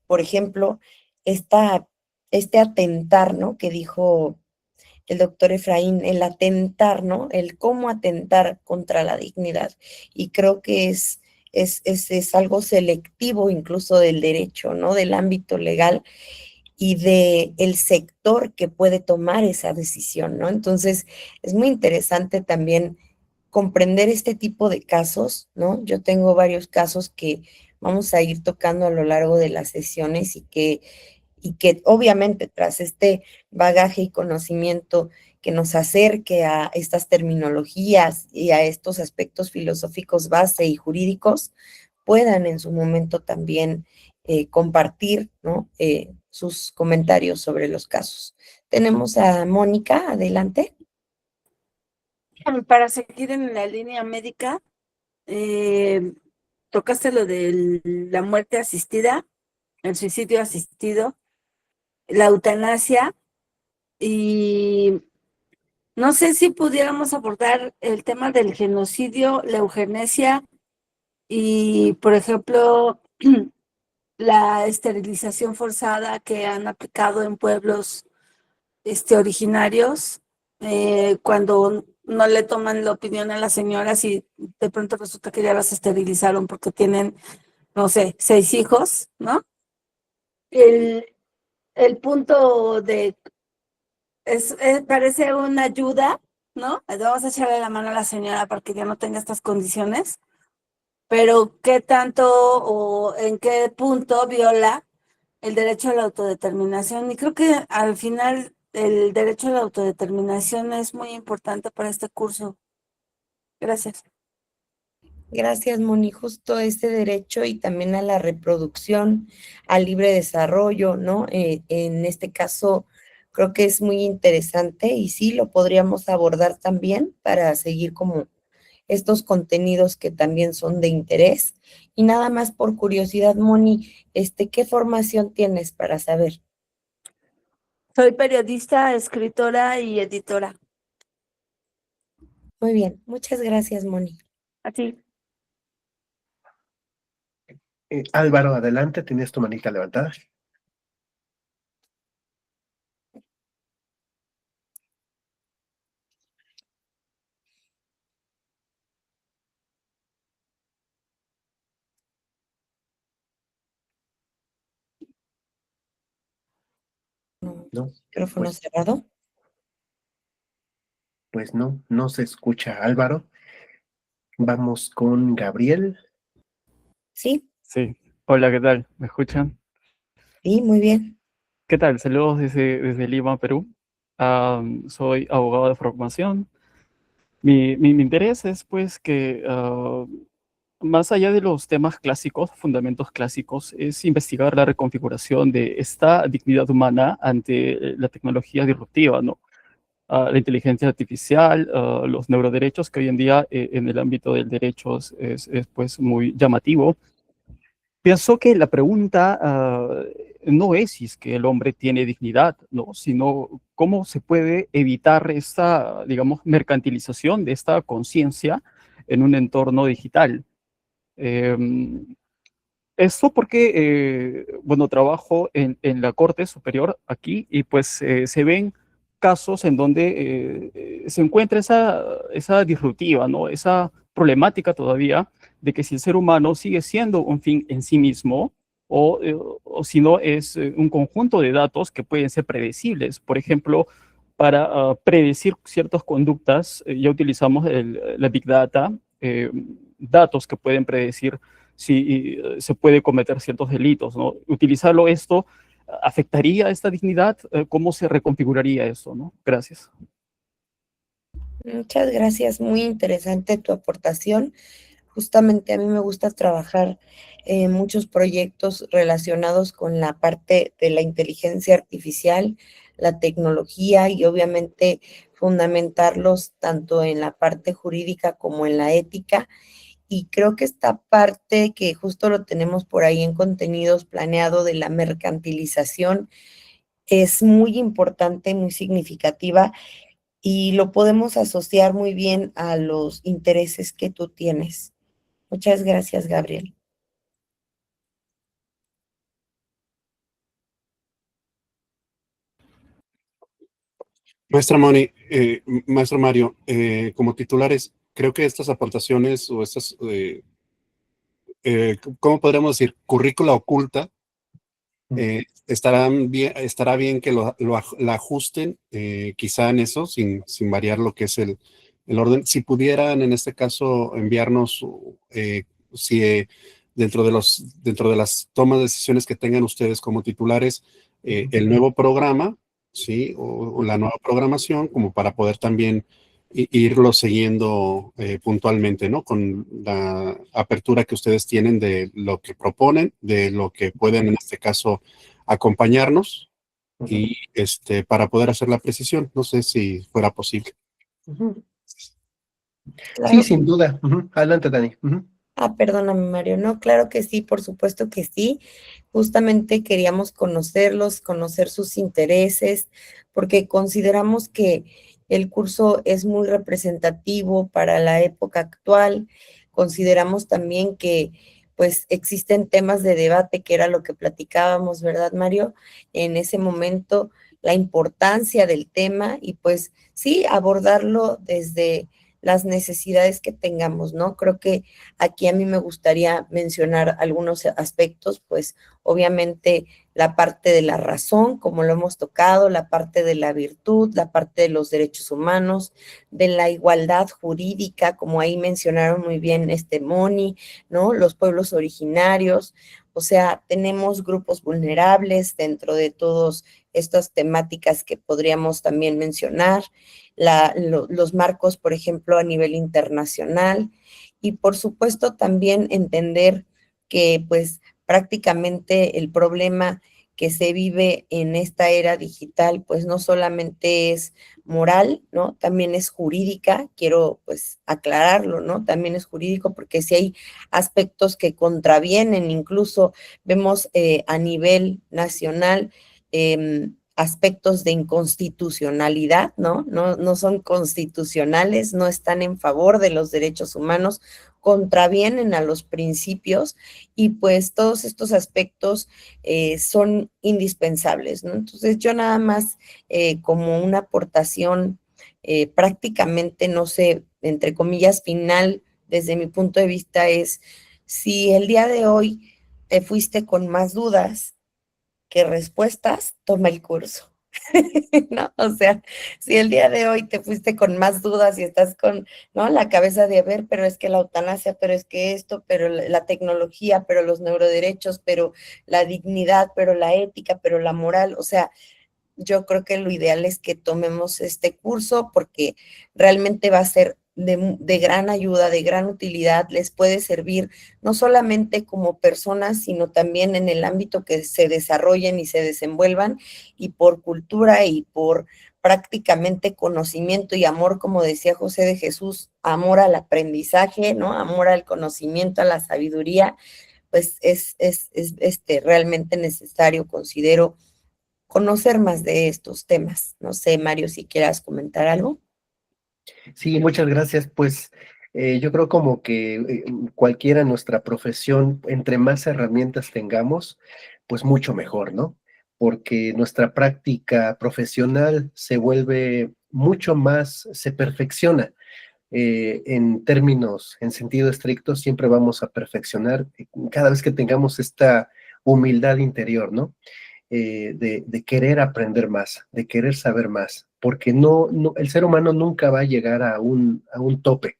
S2: por ejemplo, este atentar, ¿no? Que dijo el doctor Efraín, el atentar, ¿no? El cómo atentar contra la dignidad. Y creo que es algo selectivo incluso del derecho, ¿no? Del ámbito legal y del sector que puede tomar esa decisión, ¿no? Entonces, es muy interesante también comprender este tipo de casos, ¿no? Yo tengo varios casos que vamos a ir tocando a lo largo de las sesiones y que obviamente tras este bagaje y conocimiento que nos acerque a estas terminologías y a estos aspectos filosóficos base y jurídicos, puedan en su momento también compartir, ¿no? Sus comentarios sobre los casos. Tenemos a Mónica, adelante.
S6: Para seguir en la línea médica, tocaste lo de la muerte asistida, el suicidio asistido, la eutanasia, y no sé si pudiéramos abordar el tema del genocidio, la eugenesia y, por ejemplo, la esterilización forzada que han aplicado en pueblos originarios cuando no le toman la opinión a las señoras y de pronto resulta que ya las esterilizaron porque tienen, no sé, 6 hijos, ¿no? El, el punto parece una ayuda, ¿no? Vamos a echarle la mano a la señora para que ya no tenga estas condiciones, pero ¿qué tanto o en qué punto viola el derecho a la autodeterminación? Y creo que al final el derecho a la autodeterminación es muy importante para este curso. Gracias.
S2: Gracias, Moni. Justo ese derecho y también a la reproducción, al libre desarrollo, ¿no? En este caso, creo que es muy interesante y sí, lo podríamos abordar también para seguir como estos contenidos que también son de interés. Y nada más por curiosidad, Moni, ¿qué formación tienes para saber?
S6: Soy periodista, escritora y editora.
S2: Muy bien, muchas gracias, Moni.
S6: A ti.
S1: Álvaro, adelante, tienes tu manita levantada. No,
S2: Micrófono
S1: pues,
S2: cerrado.
S1: pues no, no se escucha Álvaro. Vamos con Gabriel.
S2: Sí,
S10: Sí. Hola, ¿qué tal? ¿Me escuchan?
S2: sí, muy bien.
S10: ¿Qué tal? Saludos desde Lima, Perú. Soy abogado de formación. Mi interés es pues que más allá de los temas clásicos, fundamentos clásicos, es investigar la reconfiguración de esta dignidad humana ante la tecnología disruptiva, ¿no? La inteligencia artificial, los neuroderechos, que hoy en día en el ámbito del derecho es pues muy llamativo. Pienso que la pregunta no es si es que el hombre tiene dignidad, ¿no? Sino cómo se puede evitar esta, digamos, mercantilización de esta conciencia en un entorno digital. Eh, Esto porque, bueno, trabajo en la Corte Superior aquí y pues se ven casos en donde se encuentra esa disruptiva, ¿no? Esa problemática todavía de que si el ser humano sigue siendo un fin en sí mismo o si no es un conjunto de datos que pueden ser predecibles. Por ejemplo, para predecir ciertas conductas, ya utilizamos la Big Data, datos que pueden predecir si se puede cometer ciertos delitos, ¿no? Utilizarlo esto, ¿afectaría esta dignidad? ¿Cómo se reconfiguraría eso, no? Gracias.
S2: Muchas gracias, muy interesante tu aportación. Justamente a mí me gusta trabajar en muchos proyectos relacionados con la parte de la inteligencia artificial, la tecnología y obviamente fundamentarlos tanto en la parte jurídica como en la ética. Y creo que esta parte que justo lo tenemos por ahí en contenidos planeado de la mercantilización es muy importante, muy significativa y lo podemos asociar muy bien a los intereses que tú tienes. Muchas gracias, Gabriel.
S8: Maestra Moni, maestro Mario, como titulares, creo que estas aportaciones o estas, ¿cómo podríamos decir? Currícula oculta, estará bien que la ajusten, quizá en eso, sin variar lo que es el orden. Si pudieran, en este caso, enviarnos, si dentro de las tomas de decisiones que tengan ustedes como titulares, el nuevo programa, ¿sí? O la nueva programación, como para poder también irlo siguiendo puntualmente, ¿no? Con la apertura que ustedes tienen de lo que proponen, de lo que pueden en este caso acompañarnos y para poder hacer la precisión. No sé si fuera posible.
S1: Sí, sin duda. Adelante, Dani.
S2: Perdóname, Mario. No, claro que sí, por supuesto que sí. Justamente queríamos conocerlos, conocer sus intereses, porque consideramos que el curso es muy representativo para la época actual. Consideramos también que pues existen temas de debate, que era lo que platicábamos, ¿verdad, Mario? En ese momento la importancia del tema y pues sí, abordarlo desde las necesidades que tengamos, ¿no? Creo que aquí a mí me gustaría mencionar algunos aspectos, pues obviamente la parte de la razón, como lo hemos tocado, la parte de la virtud, la parte de los derechos humanos, de la igualdad jurídica, como ahí mencionaron muy bien Moni, ¿no? Los pueblos originarios, o sea, tenemos grupos vulnerables dentro de todas estas temáticas que podríamos también mencionar, los marcos, por ejemplo, a nivel internacional y por supuesto también entender que pues prácticamente el problema que se vive en esta era digital, pues no solamente es moral, ¿no? También es jurídica, quiero pues aclararlo, ¿no? También es jurídico porque si hay aspectos que contravienen, incluso vemos a nivel nacional aspectos de inconstitucionalidad, ¿no? No son constitucionales, no están en favor de los derechos humanos, contravienen a los principios y pues todos estos aspectos son indispensables, ¿no? Entonces yo nada más como una aportación prácticamente, no sé, entre comillas, final, desde mi punto de vista es, si el día de hoy te fuiste con más dudas que respuestas, toma el curso. ¿No? O sea, si el día de hoy te fuiste con más dudas y estás con, ¿no? La cabeza de ver, pero es que la eutanasia, pero es que esto, pero la tecnología, pero los neuroderechos, pero la dignidad, pero la ética, pero la moral, o sea, yo creo que lo ideal es que tomemos este curso porque realmente va a ser de gran ayuda, de gran utilidad, les puede servir no solamente como personas, sino también en el ámbito que se desarrollen y se desenvuelvan y por cultura y por prácticamente conocimiento y amor, como decía José de Jesús, amor al aprendizaje, ¿no? Amor al conocimiento, a la sabiduría, pues es realmente necesario, considero, conocer más de estos temas. No sé, Mario, si quieras comentar algo.
S1: Sí, muchas gracias. Pues yo creo como que cualquiera nuestra profesión, entre más herramientas tengamos, pues mucho mejor, ¿no? Porque nuestra práctica profesional se vuelve mucho más, se perfecciona. En términos, en sentido estricto, siempre vamos a perfeccionar cada vez que tengamos esta humildad interior, ¿no? De querer aprender más, de querer saber más, porque el ser humano nunca va a llegar a un tope,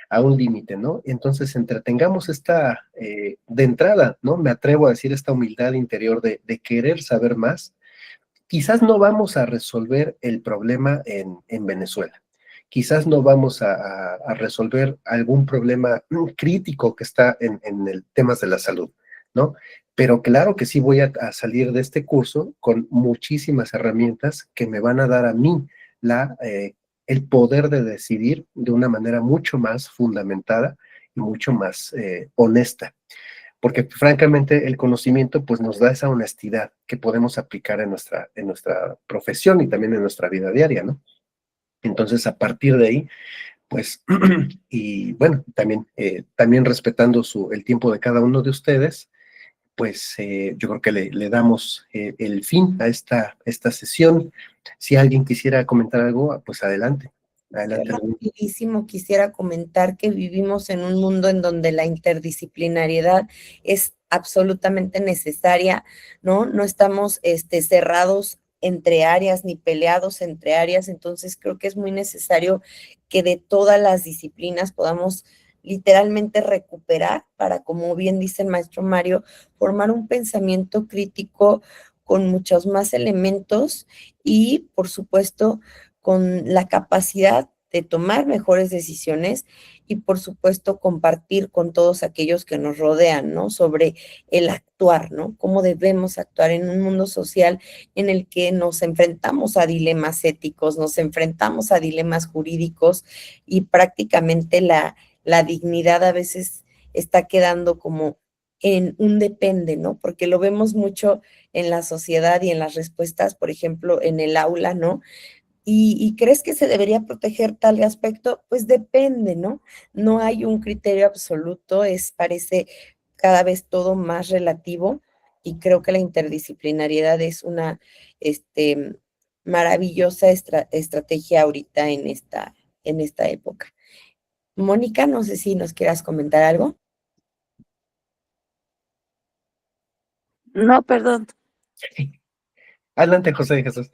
S1: a un límite, ¿no? Entonces, entretengamos de entrada, ¿no? Me atrevo a decir esta humildad interior de querer saber más. Quizás no vamos a resolver el problema en Venezuela. Quizás no vamos a resolver algún problema crítico que está en el temas de la salud, ¿no? Pero claro que sí voy a salir de este curso con muchísimas herramientas que me van a dar a mí el poder de decidir de una manera mucho más fundamentada y mucho más honesta. Porque francamente el conocimiento pues nos da esa honestidad que podemos aplicar en nuestra profesión y también en nuestra vida diaria, ¿no? Entonces, a partir de ahí, pues, y bueno, también respetando el tiempo de cada uno de ustedes, pues yo creo que le damos el fin a esta sesión. Si alguien quisiera comentar algo, pues adelante. Adelante.
S2: Rapidísimo quisiera comentar que vivimos en un mundo en donde la interdisciplinariedad es absolutamente necesaria, ¿no? No estamos cerrados entre áreas ni peleados entre áreas, entonces creo que es muy necesario que de todas las disciplinas podamos literalmente recuperar para, como bien dice el maestro Mario, formar un pensamiento crítico con muchos más elementos y, por supuesto, con la capacidad de tomar mejores decisiones y, por supuesto, compartir con todos aquellos que nos rodean, ¿no? Sobre el actuar, ¿no? Cómo debemos actuar en un mundo social en el que nos enfrentamos a dilemas éticos, nos enfrentamos a dilemas jurídicos y prácticamente la dignidad a veces está quedando como en un depende, ¿no? Porque lo vemos mucho en la sociedad y en las respuestas, por ejemplo, en el aula, ¿no? ¿Y crees que se debería proteger tal aspecto? Pues depende, ¿no? No hay un criterio absoluto, parece cada vez todo más relativo y creo que la interdisciplinariedad es una maravillosa estrategia ahorita en esta época. Mónica, no sé si nos quieras comentar algo.
S6: No, perdón.
S1: Adelante, José de Jesús.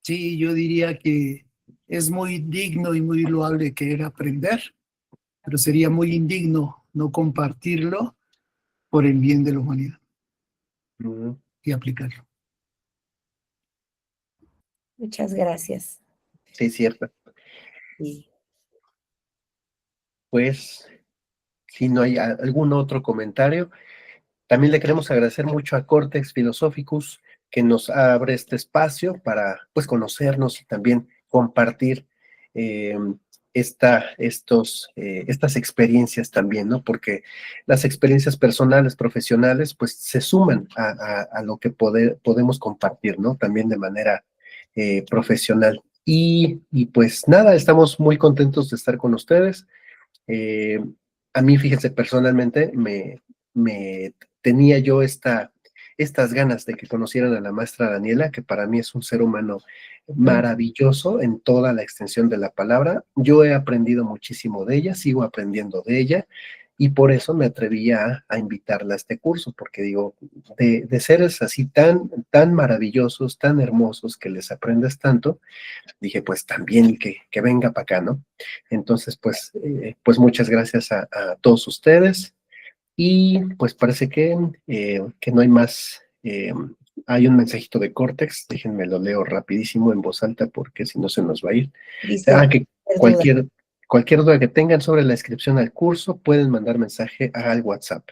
S3: Sí, yo diría que es muy digno y muy loable querer aprender, pero sería muy indigno no compartirlo por el bien de la humanidad y aplicarlo.
S2: Muchas gracias.
S1: Sí, cierto.
S2: Sí.
S1: Pues, si no hay algún otro comentario, también le queremos agradecer mucho a Cortex Philosophicus que nos abre este espacio para pues conocernos y también compartir estas experiencias también, ¿no? Porque las experiencias personales, profesionales, pues se suman a lo que podemos compartir, ¿no? También de manera profesional. Y pues nada, estamos muy contentos de estar con ustedes. Eh, a mí, fíjense, personalmente me tenía yo estas ganas de que conocieran a la maestra Daniela, que para mí es un ser humano maravilloso en toda la extensión de la palabra. Yo he aprendido muchísimo de ella, sigo aprendiendo de ella, y por eso me atreví a invitarla a este curso, porque digo, de seres así tan maravillosos, tan hermosos, que les aprendes tanto, dije, pues también que venga para acá, ¿no? Entonces, pues muchas gracias a todos ustedes. Y pues parece que no hay más. Hay un mensajito de Cortex, déjenme lo leo rapidísimo en voz alta porque si no se nos va a ir.
S2: Dice,
S1: Que cualquier duda que tengan sobre la inscripción al curso pueden mandar mensaje al WhatsApp.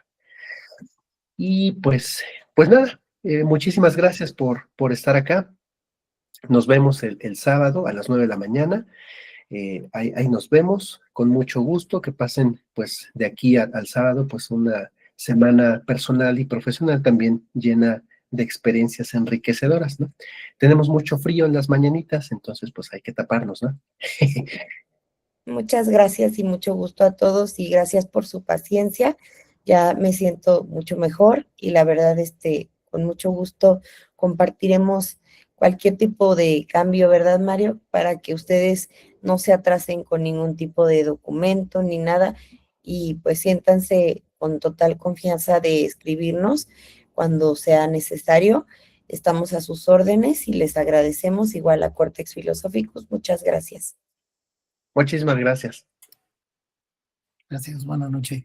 S1: Y pues nada, muchísimas gracias por estar acá. Nos vemos el sábado a las 9 de la mañana. Ahí nos vemos, con mucho gusto, que pasen pues de aquí al sábado pues una semana personal y profesional también llena de experiencias enriquecedoras, ¿no? Tenemos mucho frío en las mañanitas, entonces pues hay que taparnos, ¿no?
S2: muchas gracias y mucho gusto a todos y gracias por su paciencia. Ya me siento mucho mejor y la verdad, con mucho gusto compartiremos cualquier tipo de cambio, ¿verdad, Mario? Para que ustedes no se atrasen con ningún tipo de documento ni nada y pues siéntanse con total confianza de escribirnos cuando sea necesario. Estamos a sus órdenes y les agradecemos igual a Cortex Philosophicus. Muchas gracias.
S1: Muchísimas gracias.
S3: Gracias, buenas noches.